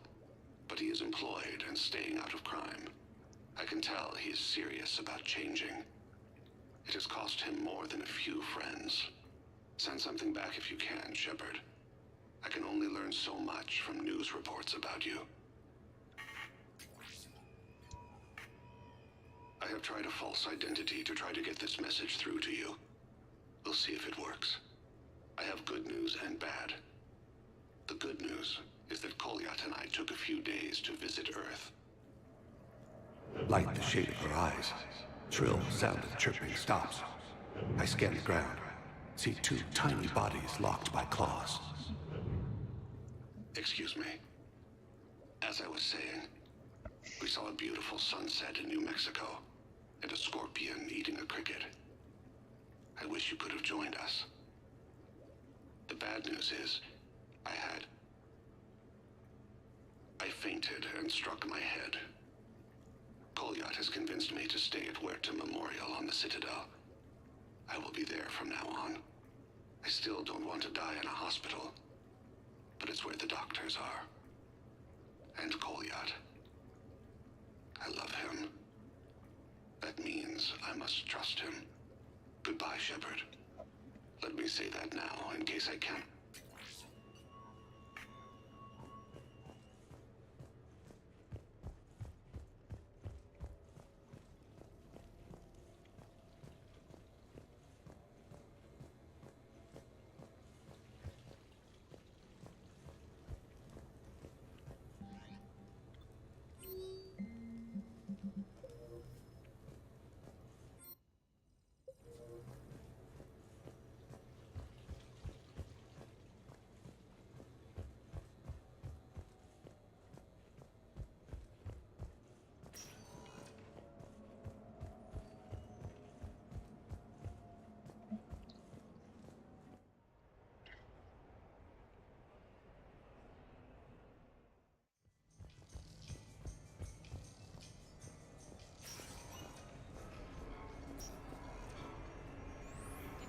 But he is employed and staying out of crime. I can tell he is serious about changing. It has cost him more than a few friends. Send something back if you can, Shepard. I can only learn so much from news reports about you. I have tried a false identity to try to get this message through to you. We'll see if it works. I have good news and bad. The good news is that Kolyat and I took a few days to visit Earth. Light the shade of her eyes. Shrill sound of chirping stops. I scan the ground. See two tiny bodies locked by claws. Excuse me. As I was saying, we saw a beautiful sunset in New Mexico, and a scorpion eating a cricket. I wish you could have joined us. The bad news is, I fainted and struck my head. Kolyat has convinced me to stay at Huerta Memorial on the Citadel. I will be there from now on. I still don't want to die in a hospital, but it's where the doctors are. And Kolyat. I love him. That means I must trust him. Goodbye, Shepard. Let me say that now, in case I can.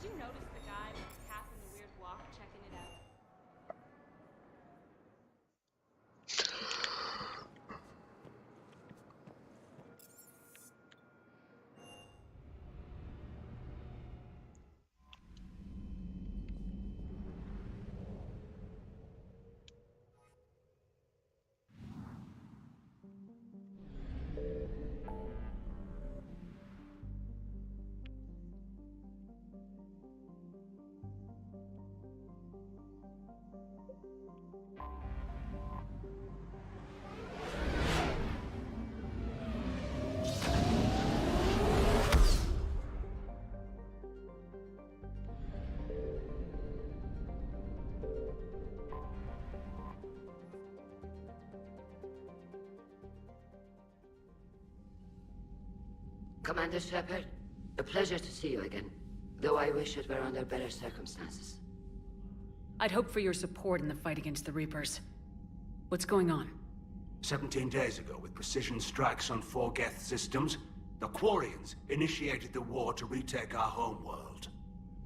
Did you notice the guy with the cap and the weird walk checking it out? Commander Shepard, a pleasure to see you again, though I wish it were under better circumstances. I'd hoped for your support in the fight against the Reapers. What's going on? 17 days ago, with precision strikes on 4 Geth systems, the Quarians initiated the war to retake our homeworld.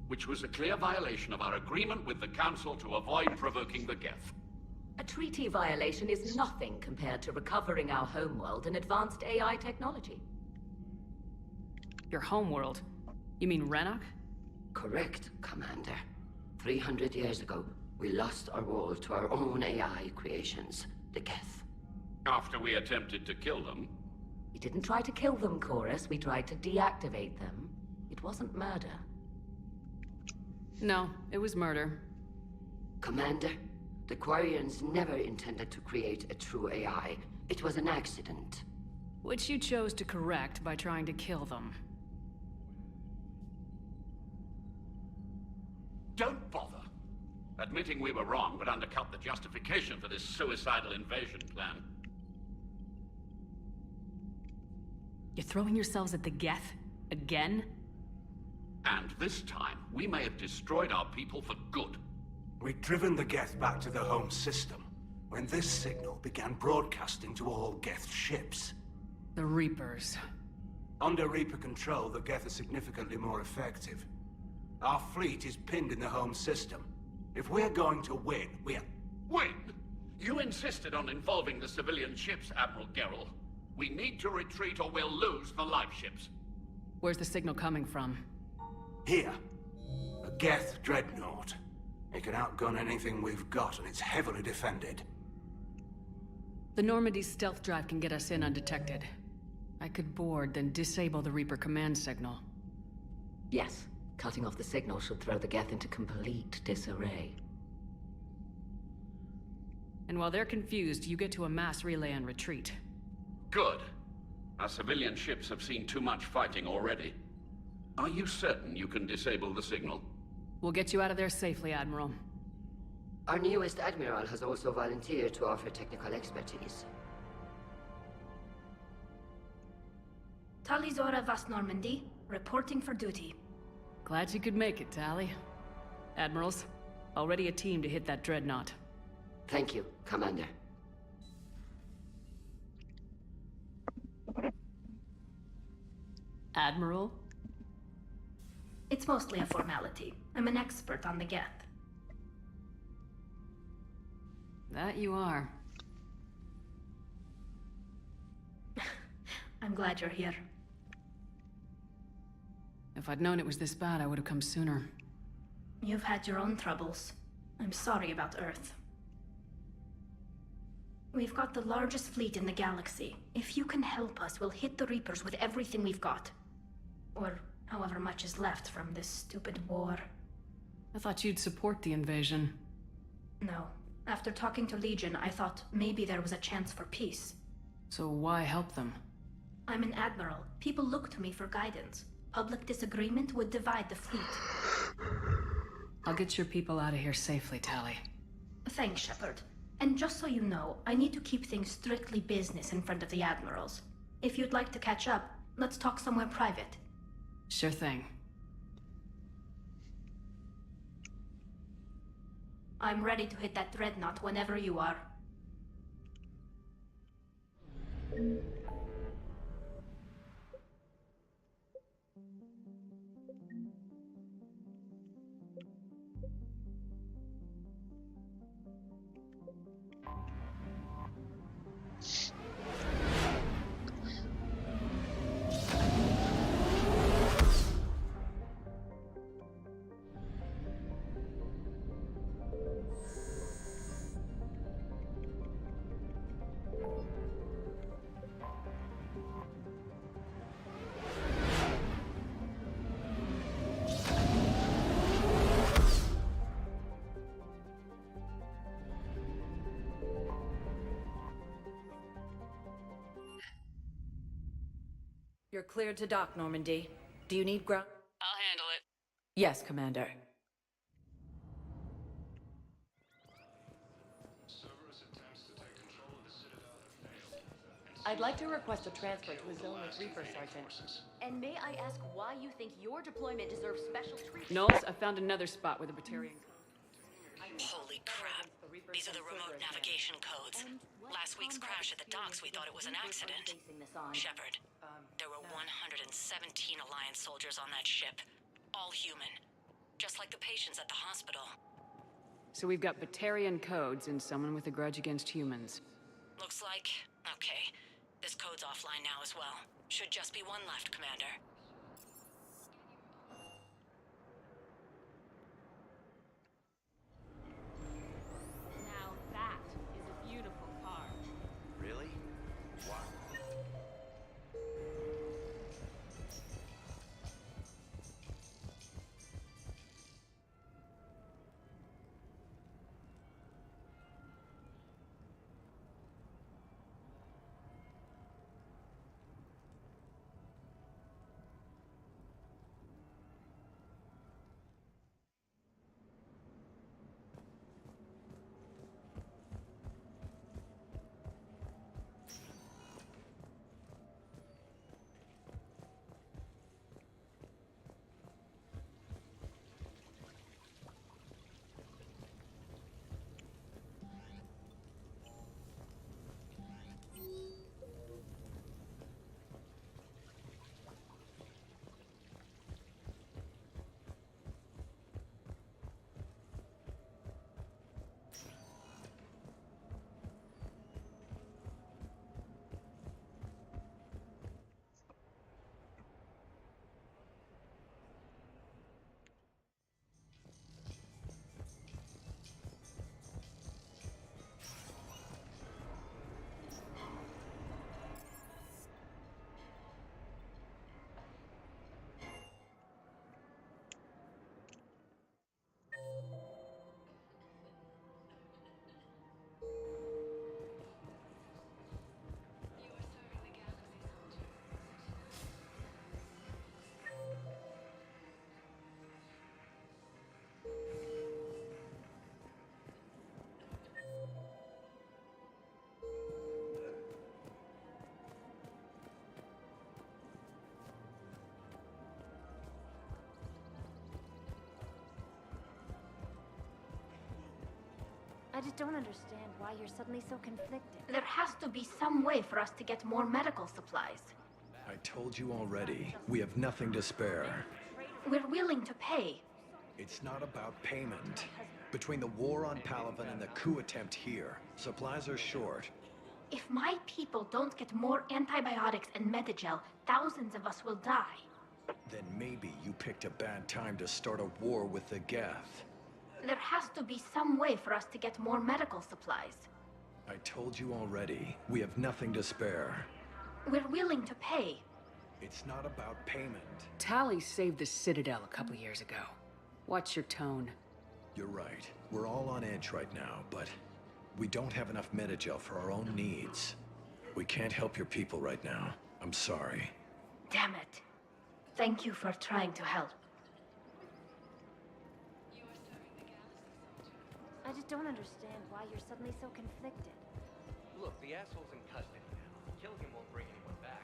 Which was a clear violation of our agreement with the Council to avoid provoking the Geth. A treaty violation is nothing compared to recovering our homeworld and advanced AI technology. Your homeworld? You mean Rannoch? Correct, Commander. 300 years ago, we lost our world to our own AI creations, the Geth. After we attempted to kill them? We didn't try to kill them, Chorus. We tried to deactivate them. It wasn't murder. No, it was murder. Commander, the Quarians never intended to create a true AI. It was an accident. Which you chose to correct by trying to kill them. Don't bother. Admitting we were wrong would undercut the justification for this suicidal invasion plan. You're throwing yourselves at the Geth? Again? And this time, we may have destroyed our people for good. We'd driven the Geth back to the home system, when this signal began broadcasting to all Geth ships. The Reapers. Under Reaper control, the Geth are significantly more effective. Our fleet is pinned in the home system. If we're going to win, we're... Win? You insisted on involving the civilian ships, Admiral Gerrel. We need to retreat or we'll lose the live ships. Where's the signal coming from? Here. A Geth dreadnought. It can outgun anything we've got, and it's heavily defended. The Normandy's stealth drive can get us in undetected. I could board, then disable the Reaper command signal. Yes. Cutting off the signal should throw the Geth into complete disarray. And while they're confused, you get to a mass relay and retreat. Good. Our civilian ships have seen too much fighting already. Are you certain you can disable the signal? We'll get you out of there safely, Admiral. Our newest Admiral has also volunteered to offer technical expertise. Talizora Vast Normandy, reporting for duty. Glad you could make it, Tally. Admirals, already a team to hit that dreadnought. Thank you, Commander. Admiral? It's mostly a formality. I'm an expert on the Geth. That you are. I'm glad you're here. If I'd known it was this bad, I would have come sooner. You've had your own troubles. I'm sorry about Earth. We've got the largest fleet in the galaxy. If you can help us, we'll hit the Reapers with everything we've got. Or however much is left from this stupid war. I thought you'd support the invasion. No. After talking to Legion, I thought maybe there was a chance for peace. So why help them? I'm an admiral. People look to me for guidance. Public disagreement would divide the fleet. I'll get your people out of here safely, Tally. Thanks, Shepard. And just so you know, I need to keep things strictly business in front of the admirals. If you'd like to catch up, let's talk somewhere private. Sure thing. I'm ready to hit that dreadnought whenever you are. You're cleared to dock, Normandy. Do you need ground? I'll handle it. Yes, Commander. I'd like to request a transfer to a zone with Reaper, Sergeant. And may I ask why you think your deployment deserves special treatment? Knowles, I found another spot with a Batarian. Holy crap. These are the remote navigation codes. Last week's crash at the docks, we thought it was an accident. Shepard, there were 117 Alliance soldiers on that ship. All human. Just like the patients at the hospital. So we've got Batarian codes and someone with a grudge against humans. Looks like... okay. This code's offline now as well. Should just be one left, Commander. Now that is a beautiful car. Really? Wow. I just don't understand why you're suddenly so conflicted. There has to be some way for us to get more medical supplies. I told you already, we have nothing to spare. We're willing to pay. It's not about payment. Between the war on Palaven and the coup attempt here, supplies are short. If my people don't get more antibiotics and Medigel, thousands of us will die. Then maybe you picked a bad time to start a war with the Geth. There has to be some way for us to get more medical supplies. I told you already, we have nothing to spare. We're willing to pay. It's not about payment. Tally saved the Citadel a couple years ago. Watch your tone. You're right. We're all on edge right now, but we don't have enough Metagel for our own needs. We can't help your people right now. I'm sorry. Damn it. Thank you for trying to help. I just don't understand why you're suddenly so conflicted. Look, the asshole's in custody now. Killing him won't bring anyone back.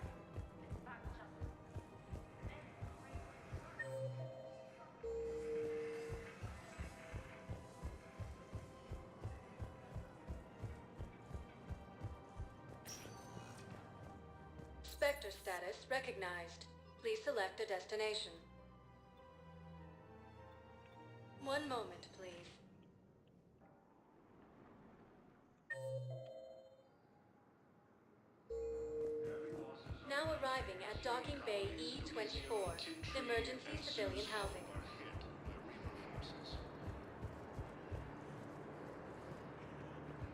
Spectre status recognized. Please select a destination. One moment, please. Now arriving at Docking Bay E-24, emergency civilian housing.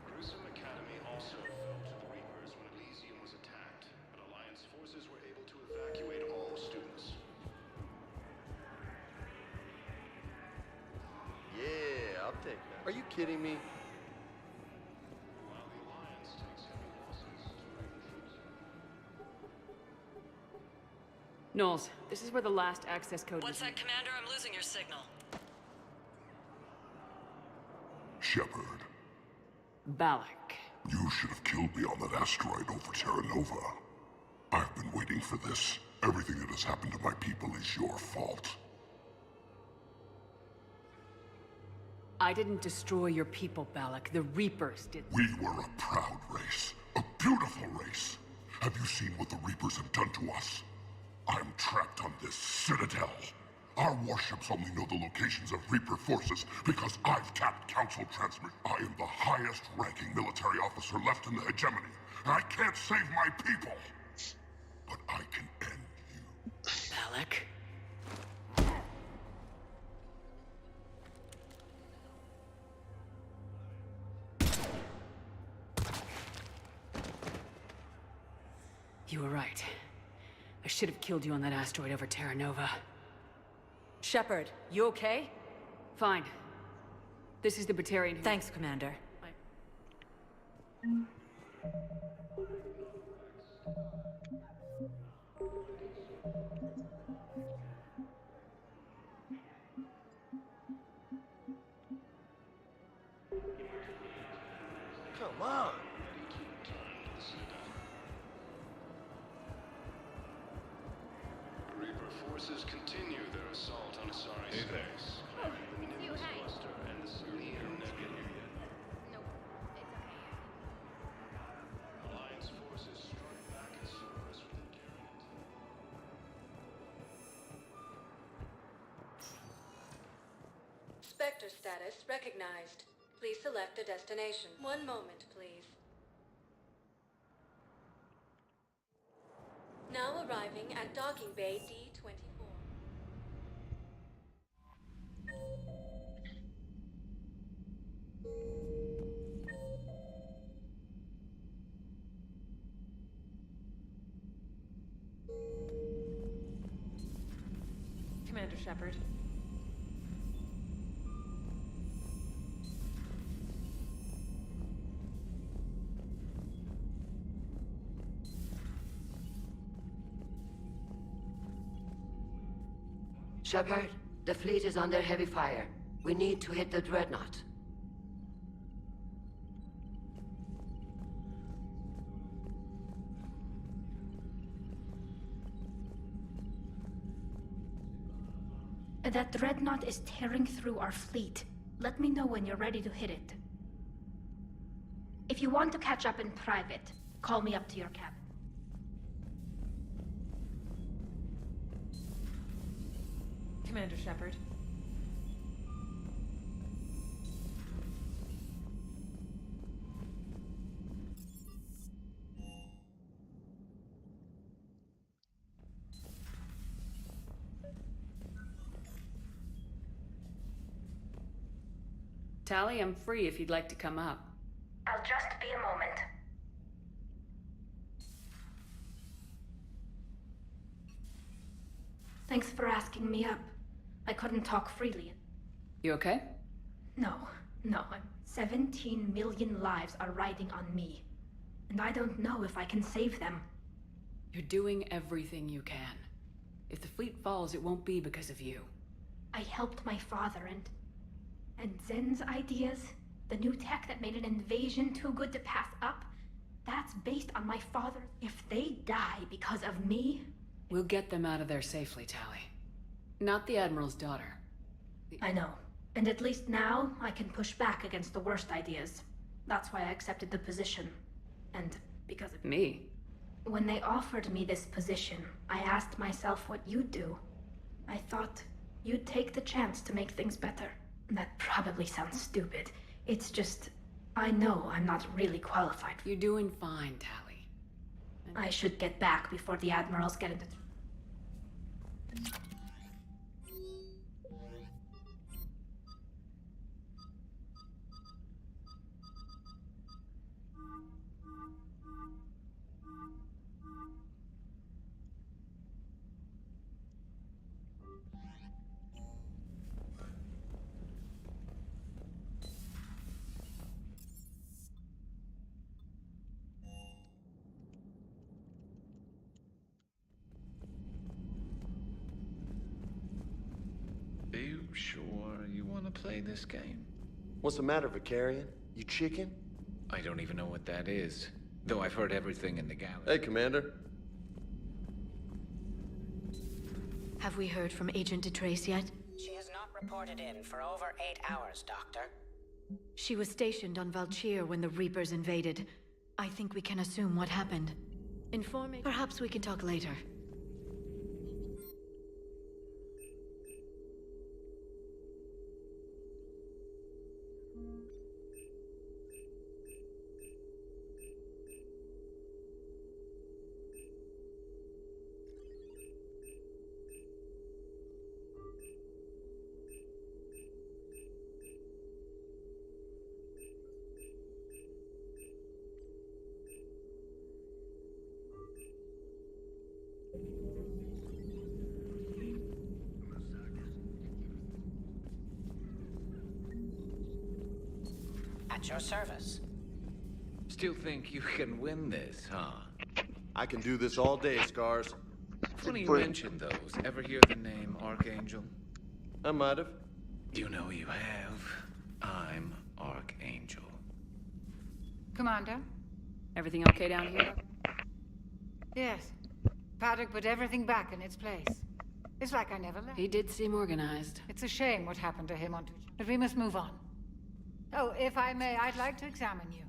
Gruesome Academy also fell to the Reapers when Elysium was attacked, but Alliance forces were able to evacuate all students. Yeah, I'll take that. Are you kidding me? While the Alliance takes heavy losses to Knowles, this is where the last access code What's that, Commander? I'm losing your signal. Shepard, Balak. you should have killed me on that asteroid over Terra Nova. I've been waiting for this. Everything that has happened to my people is your fault. I didn't destroy your people, Balak. The Reapers did. We were a proud race. A beautiful race. Have you seen what the Reapers have done to us? I'm trapped on this citadel. Our warships only know the locations of Reaper forces because I've tapped Council transmit. I am the highest ranking military officer left in the hegemony. And I can't save my people. But I can end you. Balak? You were right. I should have killed you on that asteroid over Terra Nova. Shepard, you okay? Fine. This is the Batarian who... Thanks, Commander. Come on. Reaper forces continue their assault on Asari space. The Nimbus cluster and the Selenium nebula. Nope, it's okay. Alliance forces strike back at Cerberus with the Garnet. Spectre status recognized. Please select a destination. One moment, please. Now arriving at Docking Bay D-24. Commander Shepard. Shepard, the fleet is under heavy fire. We need to hit the dreadnought. That dreadnought is tearing through our fleet. Let me know when you're ready to hit it. If you want to catch up in private, call me up to your cabin. Commander Shepard. Tally, I'm free if you'd like to come up. I'll just be a moment. Thanks for asking me up. I couldn't talk freely. You okay? No. 17 million lives are riding on me. And I don't know if I can save them. You're doing everything you can. If the fleet falls, it won't be because of you. I helped my father and Zen's ideas, the new tech that made an invasion too good to pass up, that's based on my father. If they die because of me... We'll get them out of there safely, Tally. Not the Admiral's daughter. I know. And at least now, I can push back against the worst ideas. That's why I accepted the position. And because of... Me? When they offered me this position, I asked myself what you'd do. I thought you'd take the chance to make things better. That probably sounds stupid. It's just... I know I'm not really qualified. You're doing fine, Tally. I should get back before the Admirals get into... Are you sure you want to play this game? What's the matter, Vicarian? You chicken? I don't even know what that is, though I've heard everything in the galaxy. Hey, Commander. Have we heard from Agent DeTrace yet? She has not reported in for over 8 hours, Doctor. She was stationed on Valchir when the Reapers invaded. I think we can assume what happened. Informing... Perhaps we can talk later. At your service. Still think you can win this, huh? I can do this all day, Scars. Funny you mention those. Ever hear the name Archangel? I might have. You know you have. I'm Archangel. Commander? Everything okay down here? Yes. Paddock put everything back in its place. It's like I never left. He did seem organized. It's a shame what happened to him on Twitch, but we must move on. Oh, if I may, I'd like to examine you.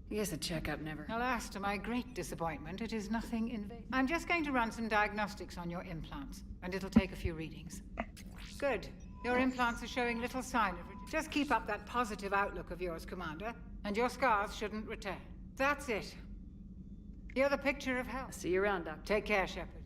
Yes, a checkup never... Alas, to my great disappointment, it is nothing invasive. I'm just going to run some diagnostics on your implants, and it'll take a few readings. Good. Your implants are showing little sign of... Just keep up that positive outlook of yours, Commander, and your scars shouldn't return. That's it. You're the picture of health. See you around, Doctor. Take care, Shepard.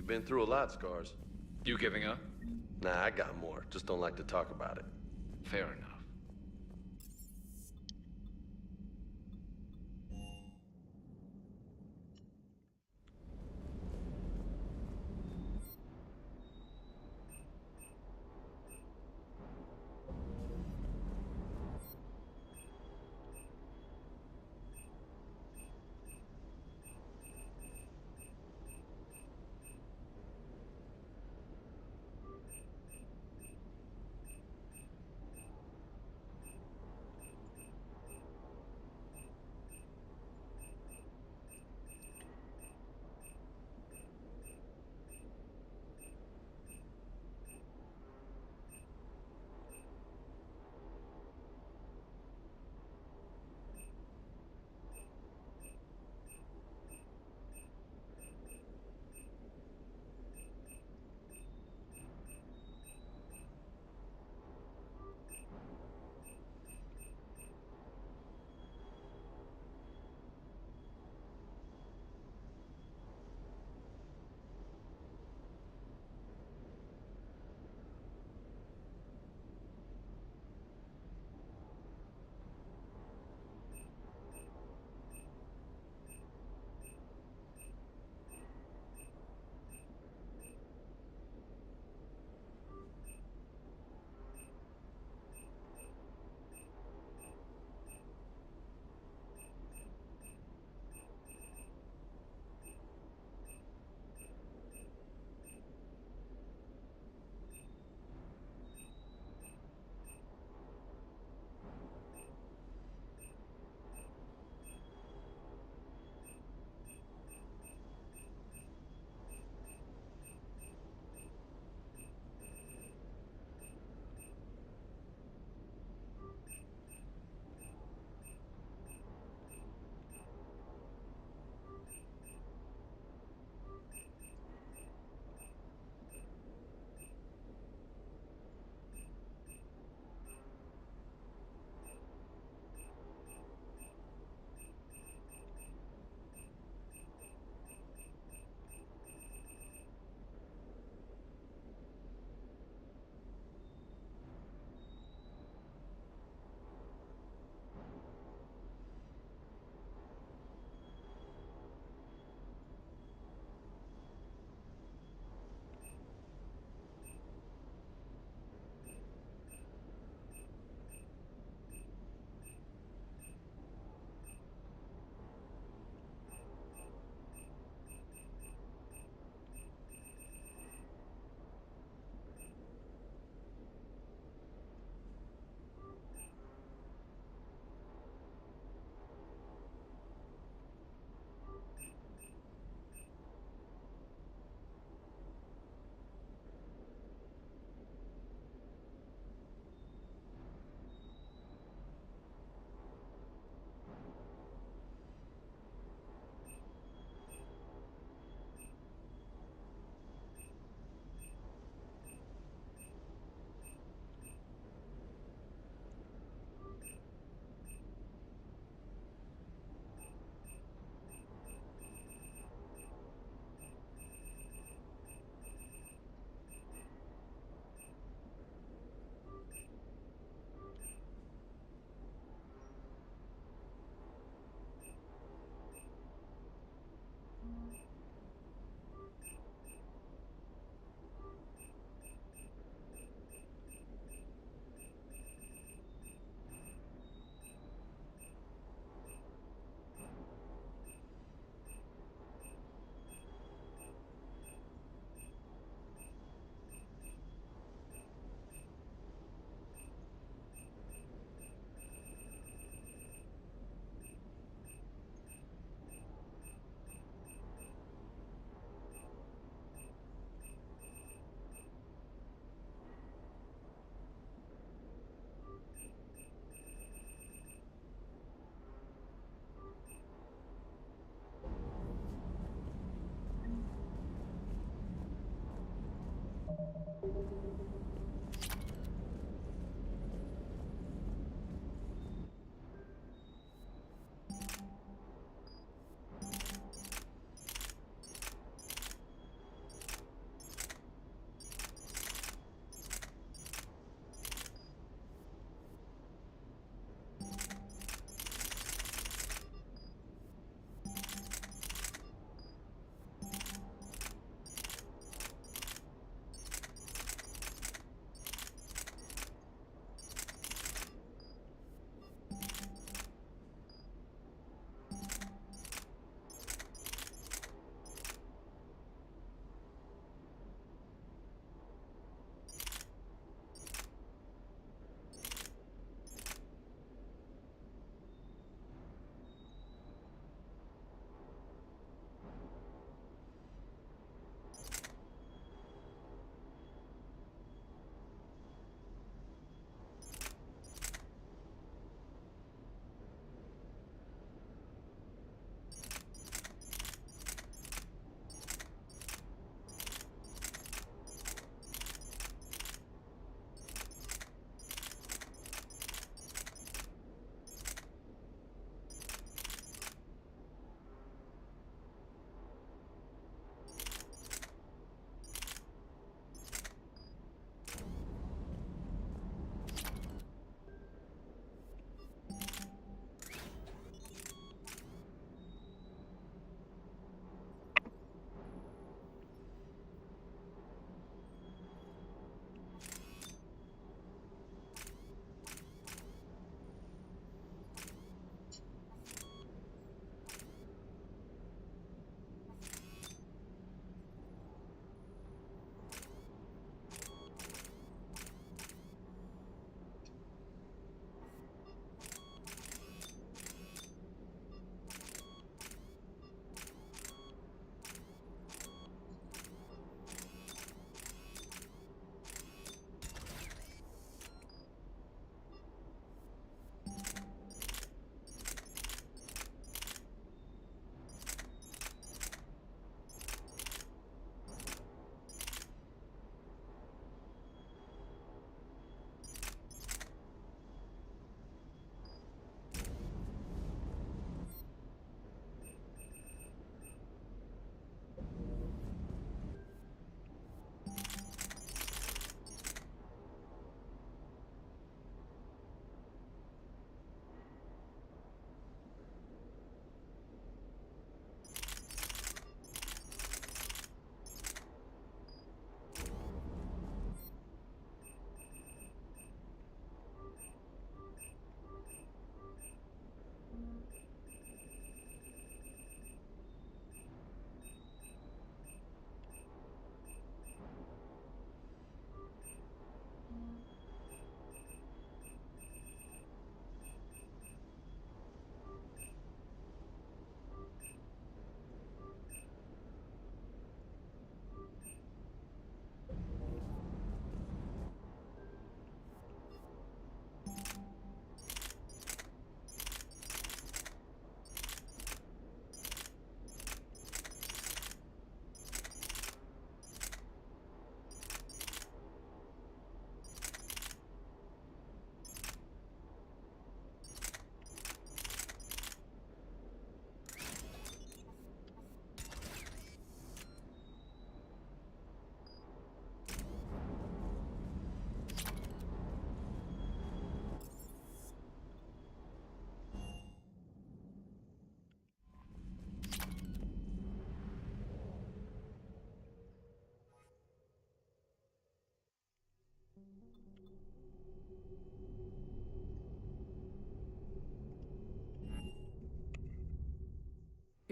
You've been through a lot, Scars. You giving up? Nah, I got more. Just don't like to talk about it. Fair enough.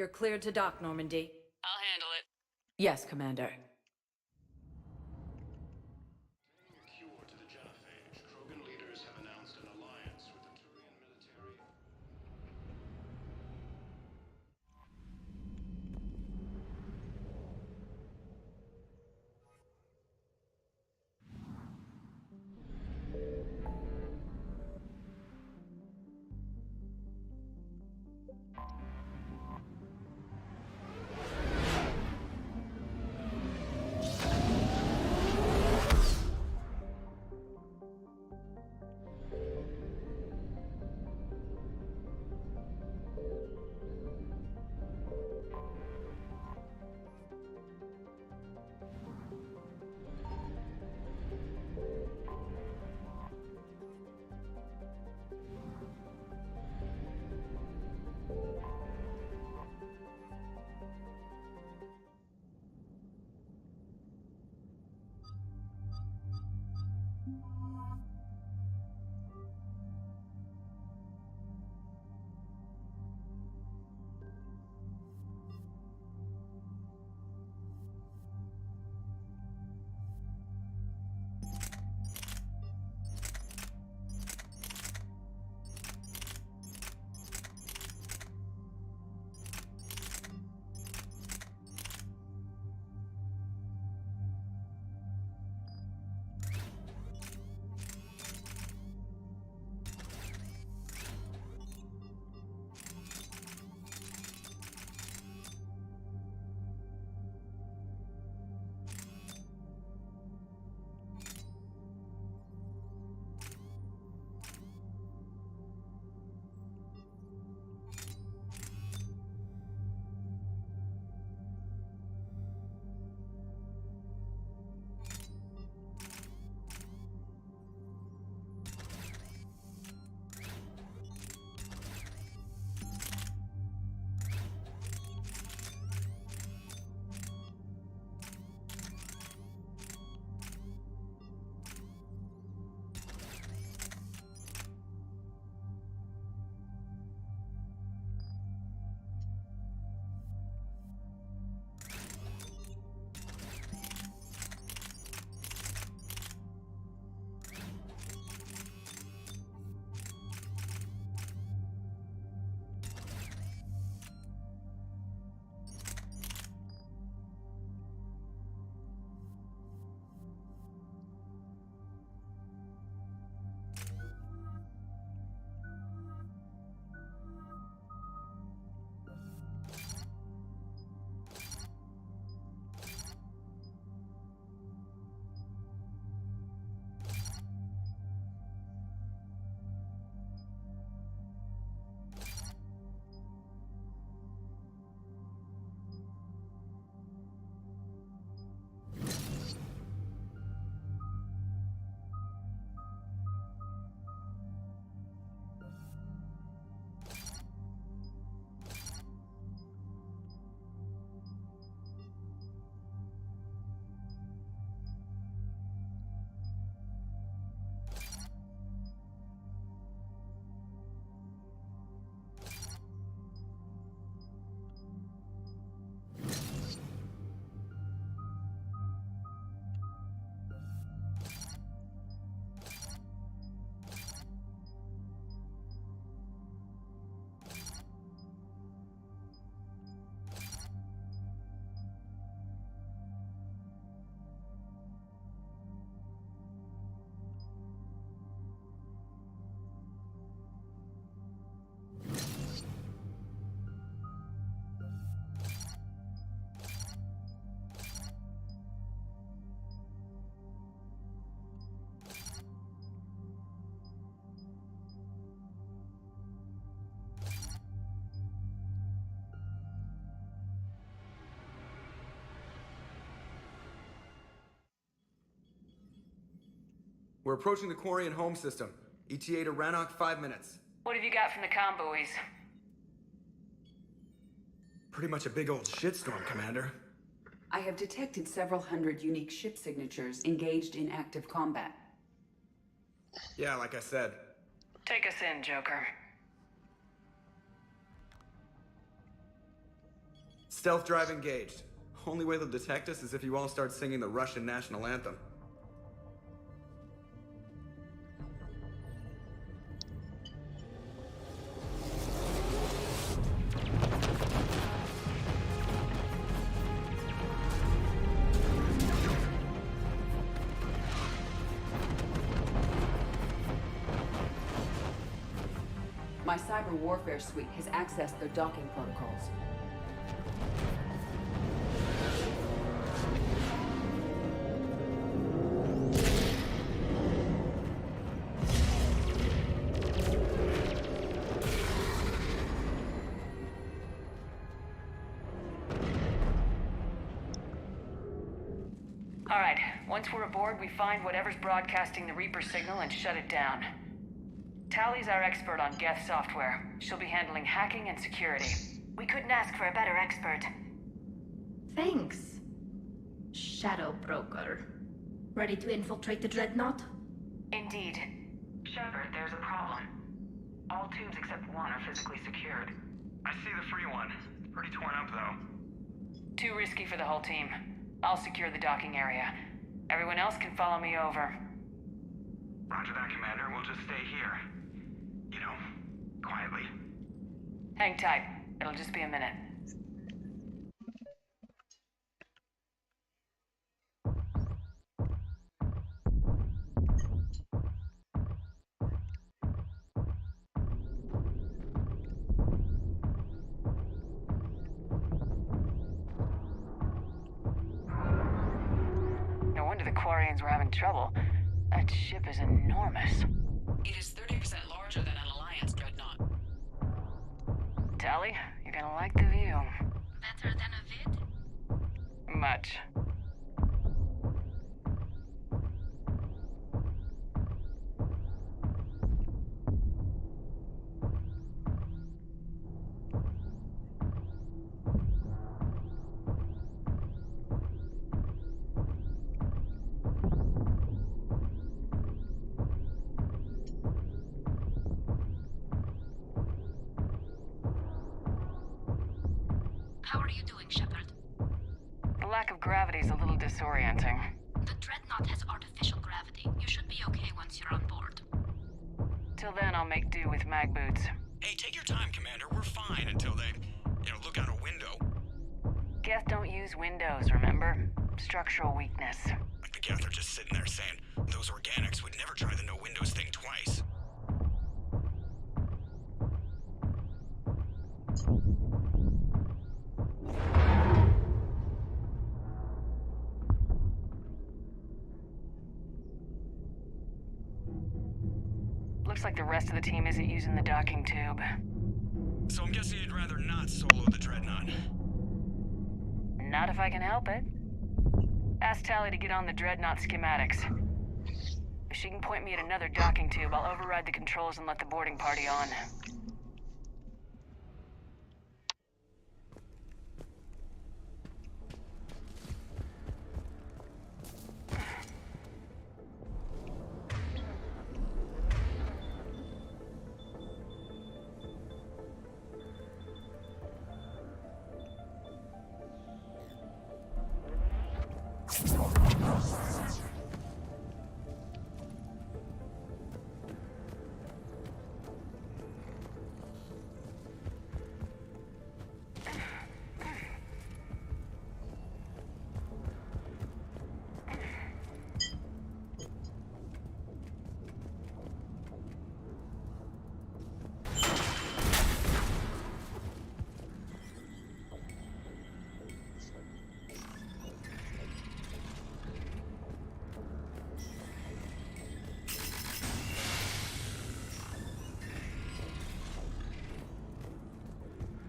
You're cleared to dock, Normandy. I'll handle it. Yes, Commander. We're approaching the Quarian home system. ETA to Rannoch, 5 minutes. What have you got from the comm buoys? Pretty much a big old shitstorm, Commander. I have detected several hundred unique ship signatures engaged in active combat. Yeah, like I said. Take us in, Joker. Stealth drive engaged. Only way they'll detect us is if you all start singing the Russian national anthem. My cyber warfare suite has accessed their docking protocols. All right, once we're aboard, we find whatever's broadcasting the Reaper signal and shut it down. Tally's our expert on Geth software. She'll be handling hacking and security. We couldn't ask for a better expert. Thanks, Shadow Broker. Ready to infiltrate the Dreadnought? Indeed. Shepard, there's a problem. All tubes except one are physically secured. I see the free one. Pretty torn up, though. Too risky for the whole team. I'll secure the docking area. Everyone else can follow me over. Roger that, Commander. We'll just stay here. You know, quietly. Hang tight. It'll just be a minute. No wonder the Quarians were having trouble. That ship is enormous. It is 30% larger than an Alliance dreadnought. Tally, you're gonna like the view. Better than a vid? Much. How are you doing, Shepard? The lack of gravity is a little disorienting. The Dreadnought has artificial gravity. You should be okay once you're on board. Till then, I'll make do with mag boots. Hey, take your time, Commander. We're fine until they, look out a window. Geth don't use windows, remember? Structural weakness. Like the Geth are just sitting there saying, those organics would never try the no windows thing twice. Looks like the rest of the team isn't using the docking tube. So I'm guessing you'd rather not solo the Dreadnought. Not if I can help it. Ask Tally to get on the Dreadnought schematics. If she can point me at another docking tube, I'll override the controls and let the boarding party on.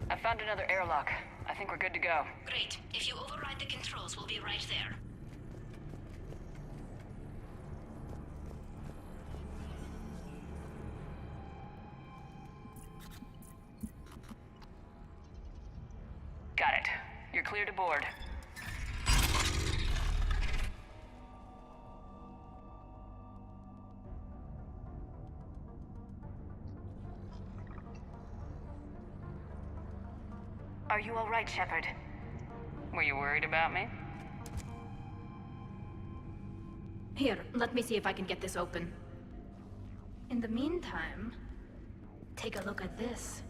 I found another airlock. I think we're good to go. Great. If you override the controls, we'll be right there. Got it. You're clear to board. Are you all right, Shepard? Were you worried about me? Here, let me see if I can get this open. In the meantime, take a look at this.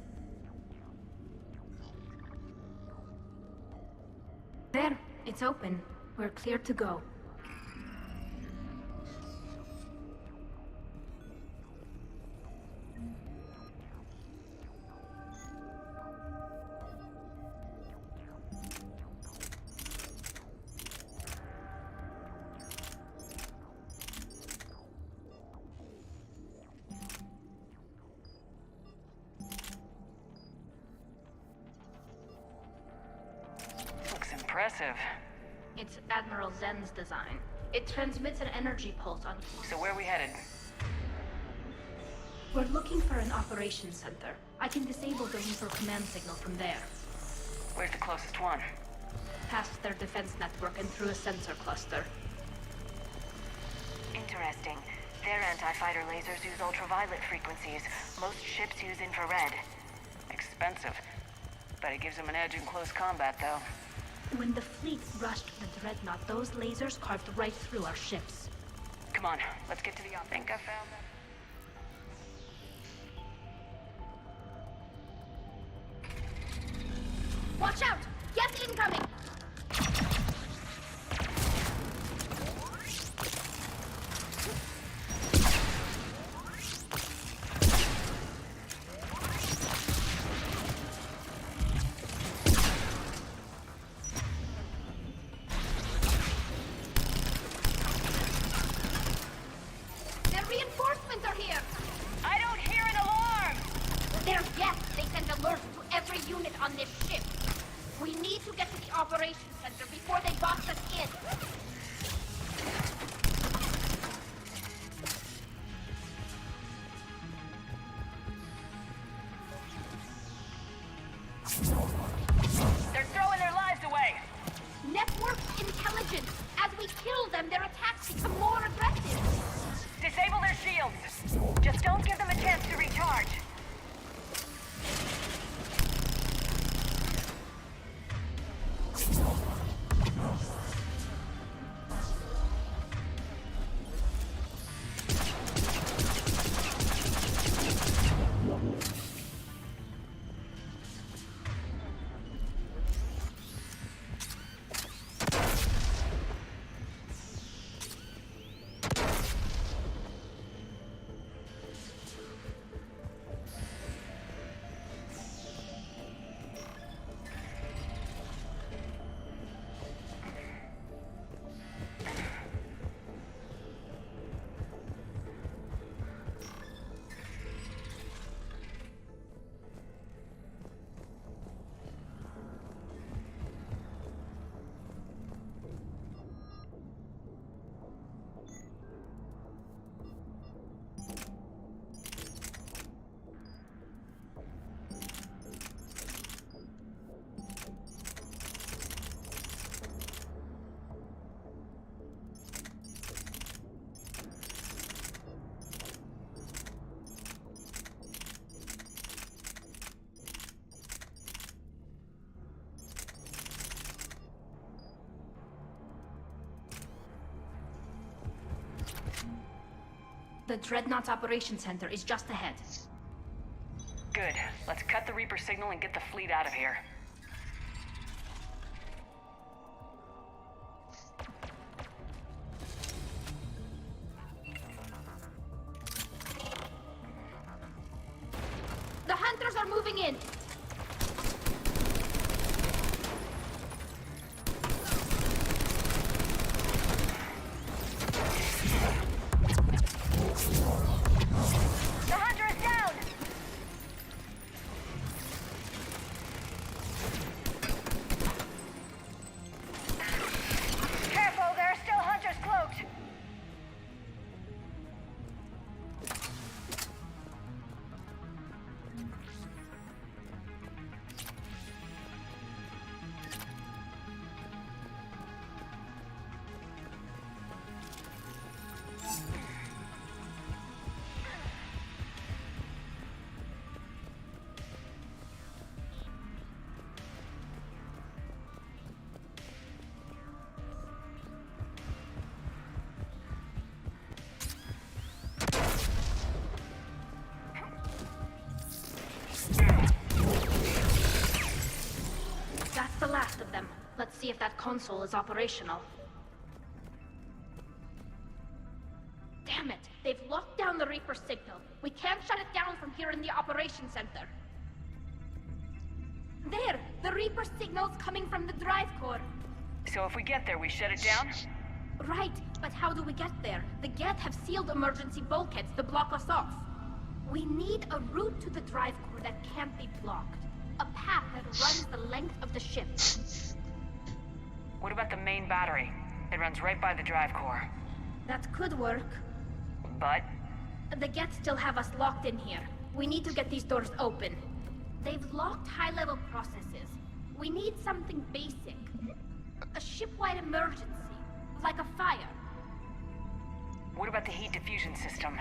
There, it's open. We're clear to go. Impressive. It's Admiral Zen's design. It transmits an energy pulse on... So where are we headed? We're looking for an operations center. I can disable the Reaper command signal from there. Where's the closest one? Past their defense network and through a sensor cluster. Interesting. Their anti-fighter lasers use ultraviolet frequencies. Most ships use infrared. Expensive. Bet it gives them an edge in close combat, though. When the fleet rushed the dreadnought, those lasers carved right through our ships. Come on, let's get to the... I think I found them. Watch out! Gas incoming! They're throwing their lives away! Network intelligence! As we kill them, their attacks become more aggressive! Disable their shields! Just don't give them a chance to recharge! The Dreadnought's Operations Center is just ahead. Good. Let's cut the Reaper signal and get the fleet out of here. The Hunters are moving in! The Hunter is down! Careful, there are still Hunters cloaked! console is operational. Damn it! They've locked down the Reaper signal. We can't shut it down from here in the operation center. There! The Reaper signal's coming from the drive core. So if we get there, we shut it down? Right, but how do we get there? The Geth have sealed emergency bulkheads to block us off. We need a route to the drive core that can't be blocked. A path that runs the length of the ship. What about the main battery? It runs right by the drive core. That could work. But? The Geth still have us locked in here. We need to get these doors open. They've locked high-level processes. We need something basic. A ship-wide emergency. Like a fire. What about the heat diffusion system?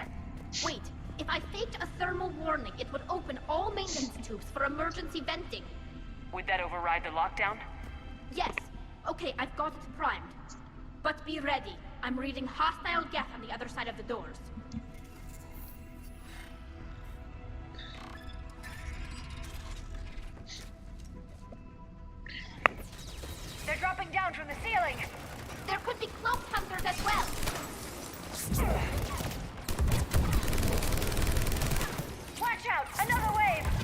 Wait, if I faked a thermal warning, it would open all maintenance tubes for emergency venting. Would that override the lockdown? Yes. Okay, I've got it primed. But be ready. I'm reading hostile Geth on the other side of the doors. They're dropping down from the ceiling! There could be cloak hunters as well! Watch out! Another wave!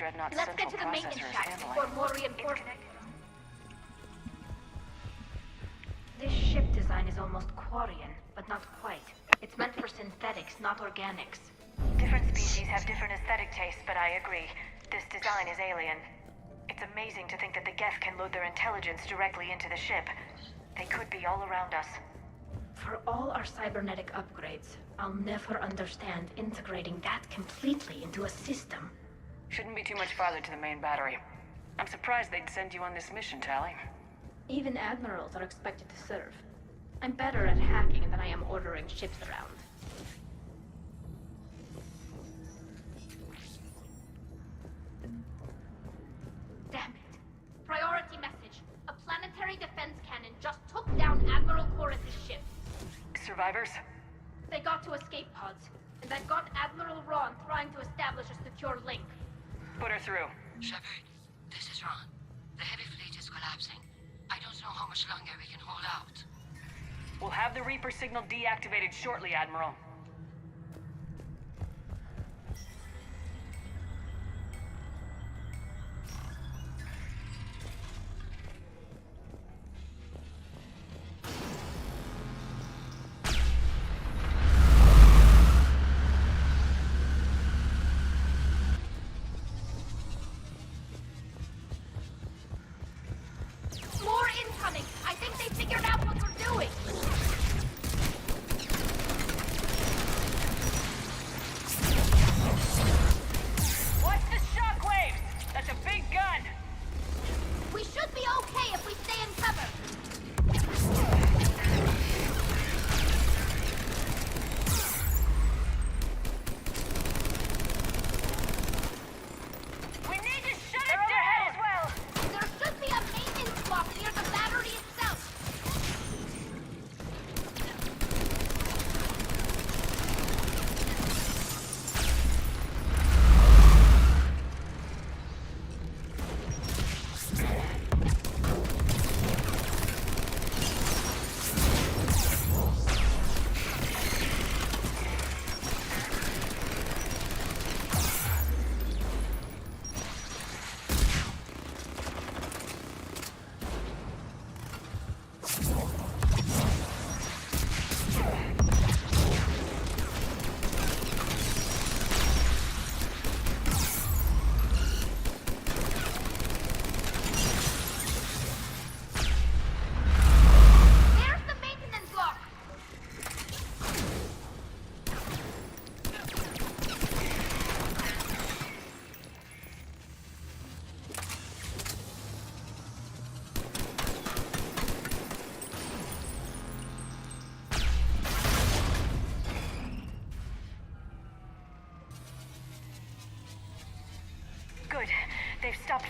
Dreadnought's Let's get to the maintenance shack before more reinforcements. This ship design is almost Quarian, but not quite. It's meant for synthetics, not organics. Different species have different aesthetic tastes, but I agree. This design is alien. It's amazing to think that the Geth can load their intelligence directly into the ship. They could be all around us. For all our cybernetic upgrades, I'll never understand integrating that completely into a system. Shouldn't be too much farther to the main battery. I'm surprised they'd send you on this mission, Tally. Even admirals are expected to serve. I'm better at hacking than I am ordering ships around. Damn it. Priority message. A planetary defense cannon just took down Admiral Chorus's ship. Survivors? They got to escape pods, and that got Admiral Ron trying to establish a secure link. Put her through. Shepard, this is Ron. The heavy fleet is collapsing. I don't know how much longer we can hold out. We'll have the Reaper signal deactivated shortly, Admiral.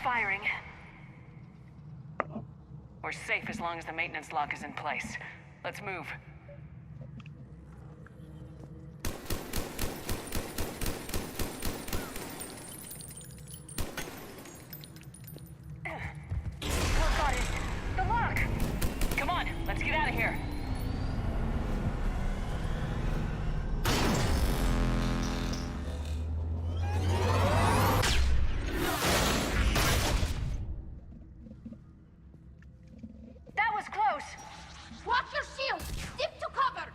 firing. We're safe as long as the maintenance lock is in place. Let's move. Got it. The lock! Come on, let's get out of here. That was close! Watch your shield! Dip to cover!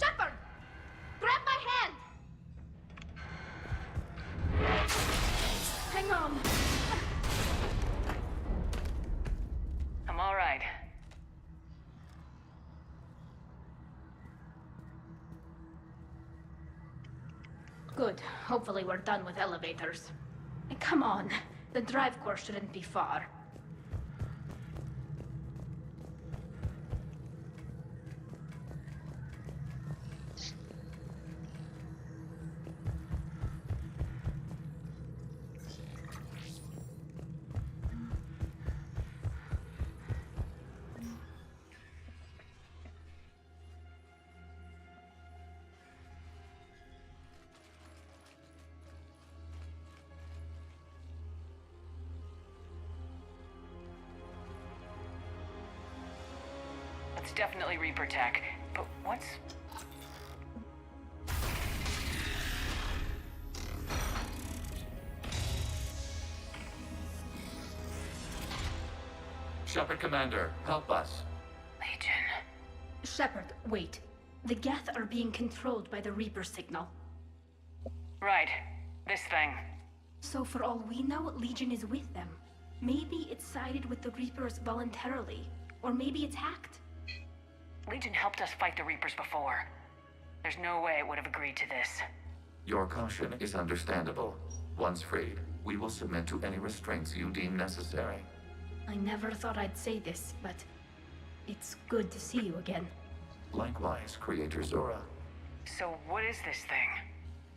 Shepard! Grab my hand! Hang on. I'm all right. Good. Hopefully we're done with elevators. Come on. The drive course shouldn't be far. It's definitely Reaper tech, but what's... Shepard Commander, help us. Legion. Shepard, wait. The Geth are being controlled by the Reaper signal. Right. This thing. So for all we know, Legion is with them. Maybe it sided with the Reapers voluntarily. Or maybe it's hacked. Legion helped us fight the Reapers before. There's no way it would have agreed to this. Your caution is understandable. Once freed, we will submit to any restraints you deem necessary. I never thought I'd say this, but it's good to see you again. Likewise, Creator Zora. So what is this thing?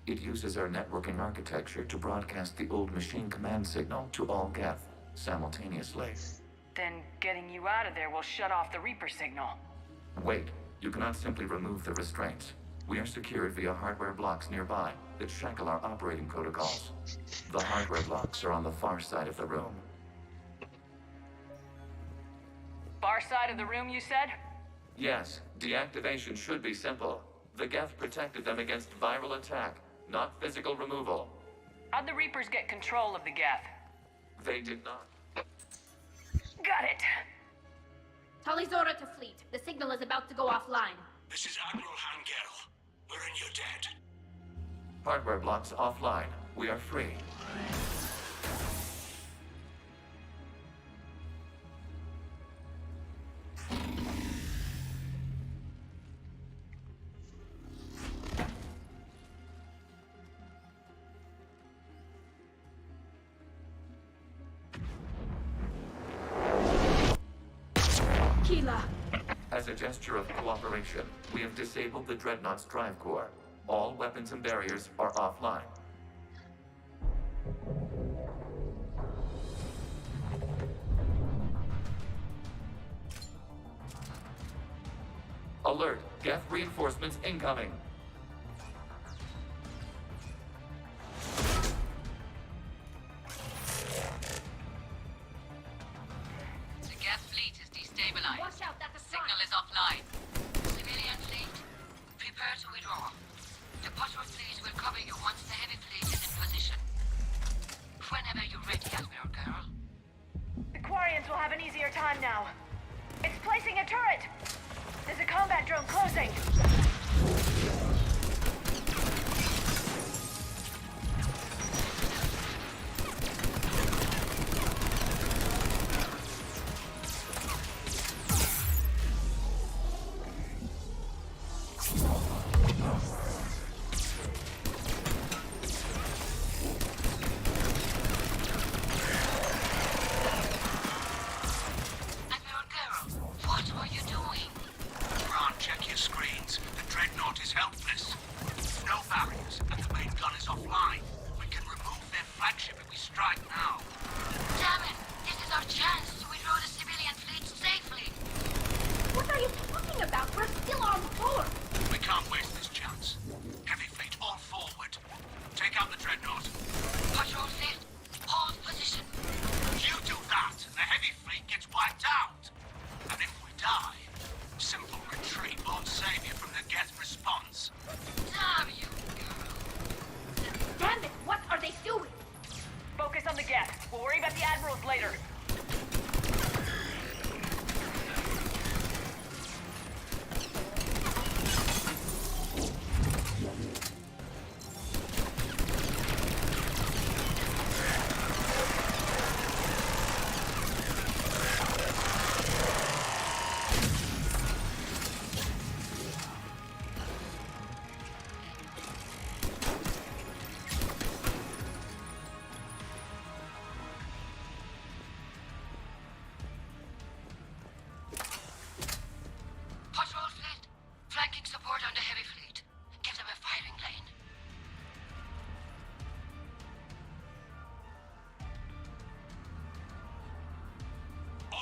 It uses our networking architecture to broadcast the old machine command signal to all Geth simultaneously. Then getting you out of there will shut off the Reaper signal. Wait, you cannot simply remove the restraints. We are secured via hardware blocks nearby that shackle our operating protocols. The hardware blocks are on the far side of the room. Far side of the room, you said? Yes, deactivation should be simple. The Geth protected them against viral attack, not physical removal. How'd the Reapers get control of the Geth? They did not. Got it! Tali Zora to fleet. The signal is about to go offline. This is Admiral Hangel. We're in your debt. Hardware blocks offline. We are free. As a gesture of cooperation, we have disabled the Dreadnought's drive core. All weapons and barriers are offline. Alert! Geth reinforcements incoming! The Geth fleet is destabilized. Watch out, that's a Signal is offline. Civilian fleet, prepare to withdraw. The patrol fleet will cover you once the heavy fleet is in position. Whenever you're ready, Admiral Girl. The Quarians will have an easier time now. It's placing a turret! There's a combat drone closing!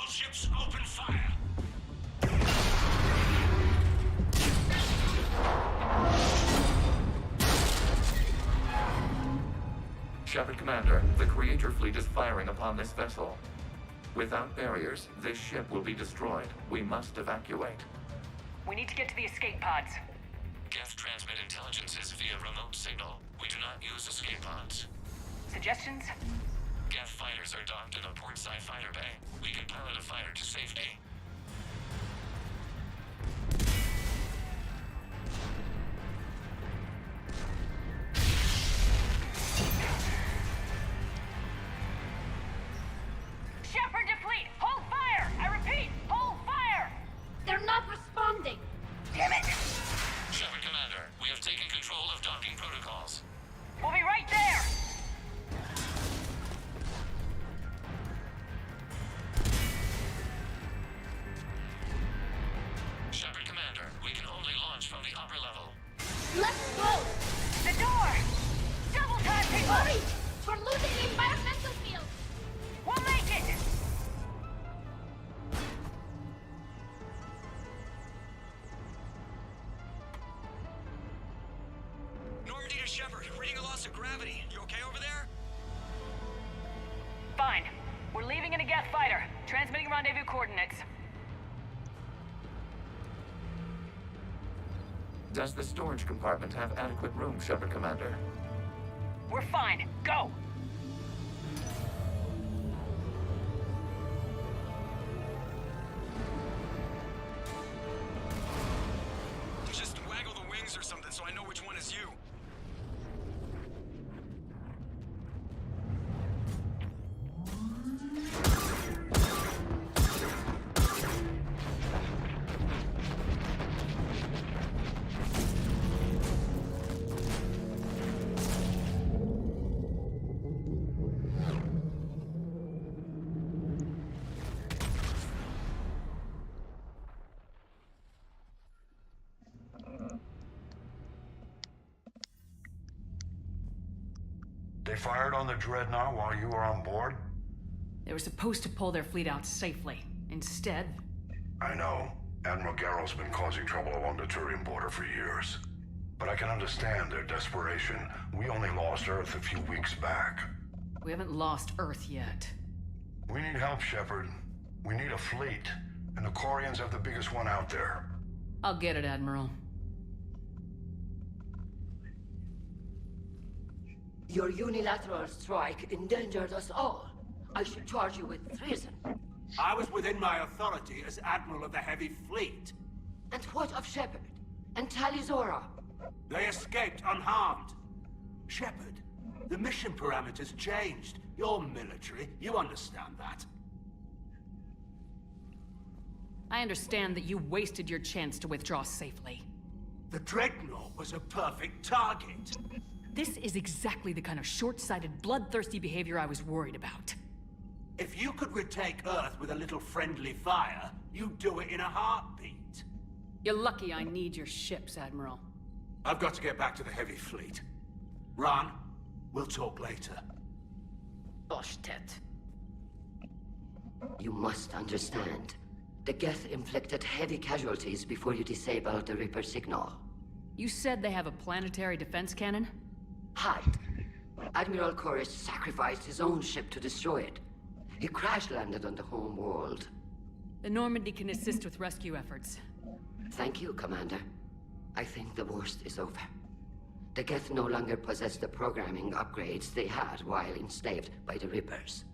Ships open fire. Shepard Commander, the Creator fleet is firing upon this vessel. Without barriers, this ship will be destroyed. We must evacuate. We need to get to the escape pods. Geth transmit intelligences via remote signal. We do not use escape pods. Suggestions? Geth fighters are docked in a portside fighter bay. We can pilot a fighter to safety. Shepard to fleet! Hold fire! I repeat, hold fire! They're not responding! Damn it! Shepard Commander, we have taken control of docking protocols. here's Shepard. Reading a loss of gravity. You okay over there? Fine. We're leaving in a Geth fighter. Transmitting rendezvous coordinates. Does the storage compartment have adequate room, Shepard Commander? We're fine. Go! Just waggle the wings or something so I know which one is you. They fired on the Dreadnought while you were on board? They were supposed to pull their fleet out safely. Instead... I know. Admiral Garrow's been causing trouble along the Turian border for years. But I can understand their desperation. We only lost Earth a few weeks back. We haven't lost Earth yet. We need help, Shepard. We need a fleet. And the Quarians have the biggest one out there. I'll get it, Admiral. Your unilateral strike endangered us all. I should charge you with treason. I was within my authority as Admiral of the Heavy Fleet. And what of Shepard? And Talizora? They escaped unharmed. Shepard, the mission parameters changed. You're military, you understand that. I understand that you wasted your chance to withdraw safely. The Dreadnought was a perfect target. This is exactly the kind of short-sighted, bloodthirsty behavior I was worried about. If you could retake Earth with a little friendly fire, you'd do it in a heartbeat. You're lucky I need your ships, Admiral. I've got to get back to the Heavy Fleet. Ron, we'll talk later. Oshtet. You must understand. The Geth inflicted heavy casualties before you disabled the Reaper signal. You said they have a planetary defense cannon? Had. Admiral Koris sacrificed his own ship to destroy it. He crash-landed on the home world. The Normandy can assist with rescue efforts. Thank you, Commander. I think the worst is over. The Geth no longer possess the programming upgrades they had while enslaved by the Reapers.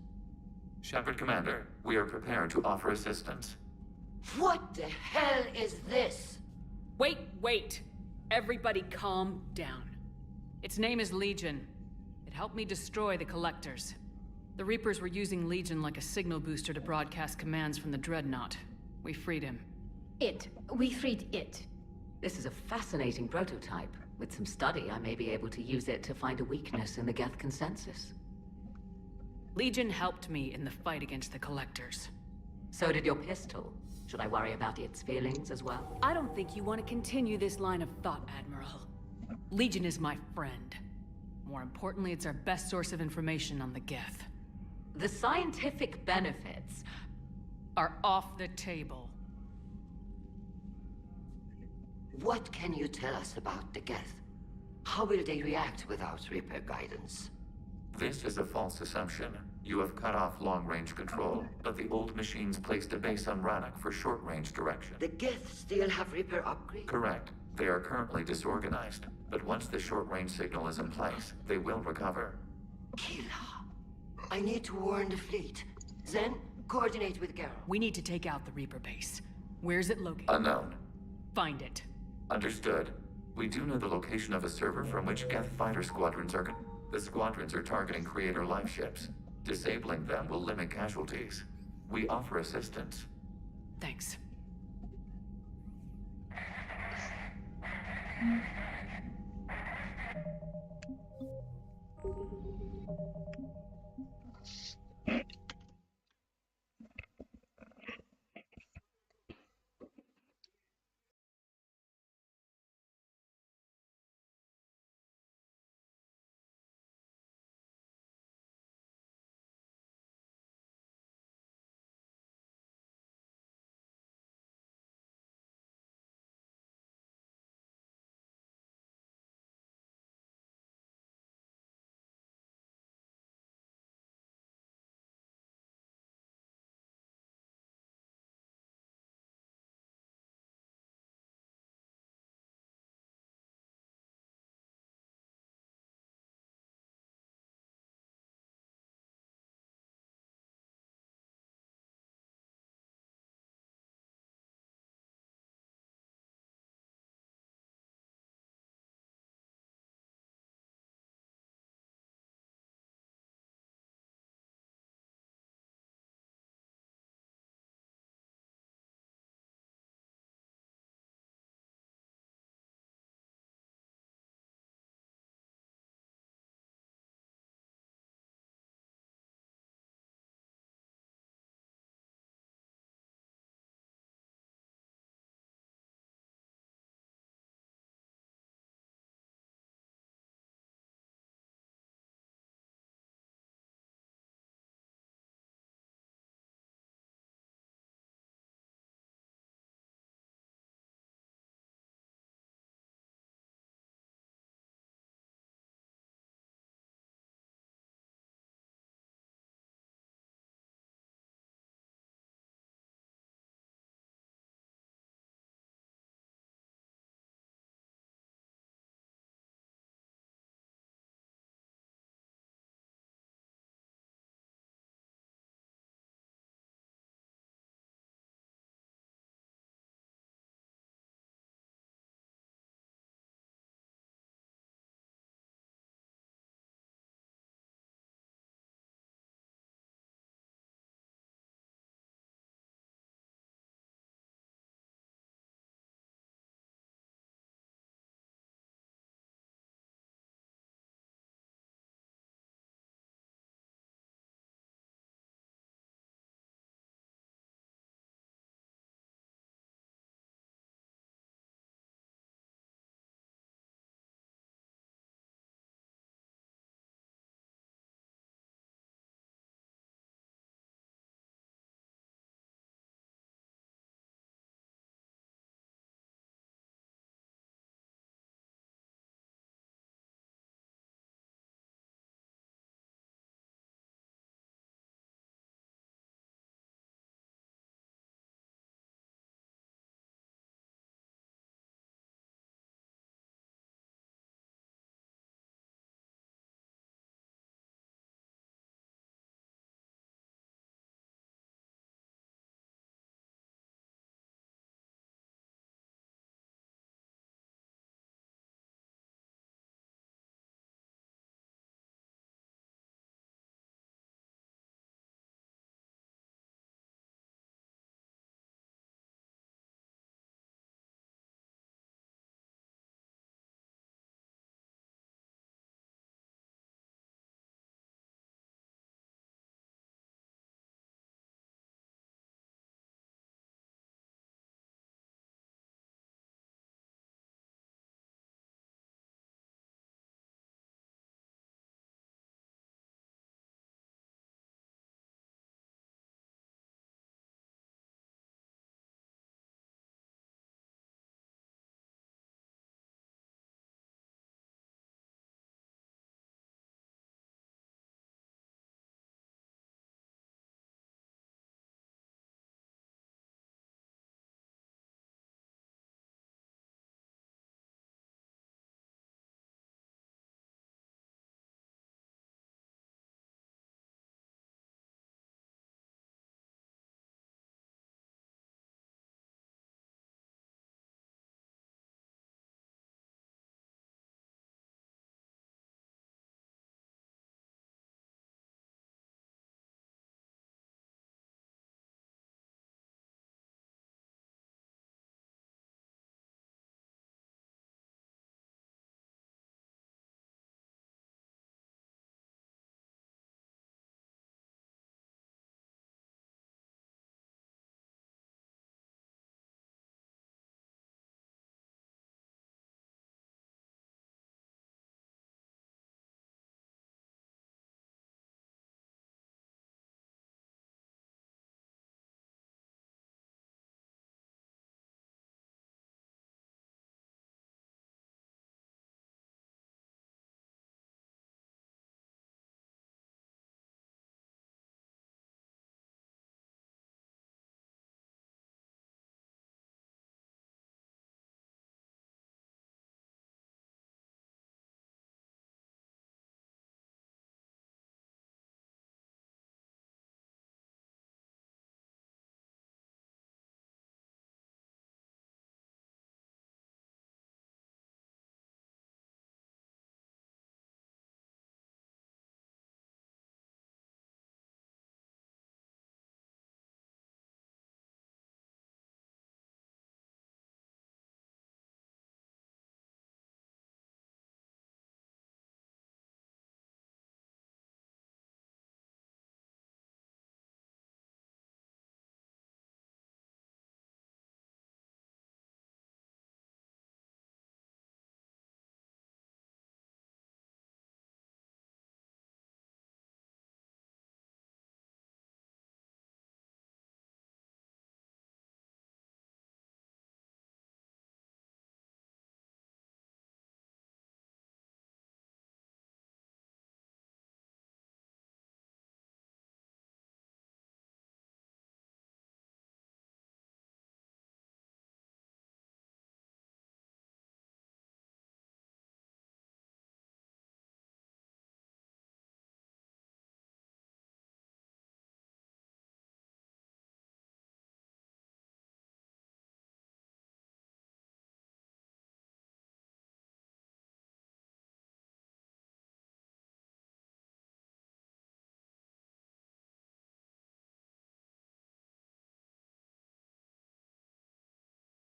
Shepard Commander, we are prepared to offer assistance. What the hell is this? Wait! Everybody calm down. Its name is Legion. It helped me destroy the Collectors. The Reapers were using Legion like a signal booster to broadcast commands from the Dreadnought. We freed him. We freed it. This is a fascinating prototype. With some study, I may be able to use it to find a weakness in the Geth consensus. Legion helped me in the fight against the Collectors. So did your pistol. Should I worry about its feelings as well? I don't think you want to continue this line of thought, Admiral. Legion is my friend. More importantly, it's our best source of information on the Geth. The scientific benefits are off the table. What can you tell us about the Geth? How will they react without Reaper guidance? This is a false assumption. You have cut off long-range control, but the old machines placed a base on Rannoch for short-range direction. The Geth still have Reaper upgrades? Correct. They are currently disorganized, but once the short-range signal is in place, they will recover. Kila, I need to warn the fleet. Then, coordinate with Garrow. We need to take out the Reaper base. Where's it located? Unknown. Find it. Understood. We do know the location of a server from which Geth fighter squadrons are... The squadrons are targeting Creator life ships. Disabling them will limit casualties. We offer assistance. Thanks.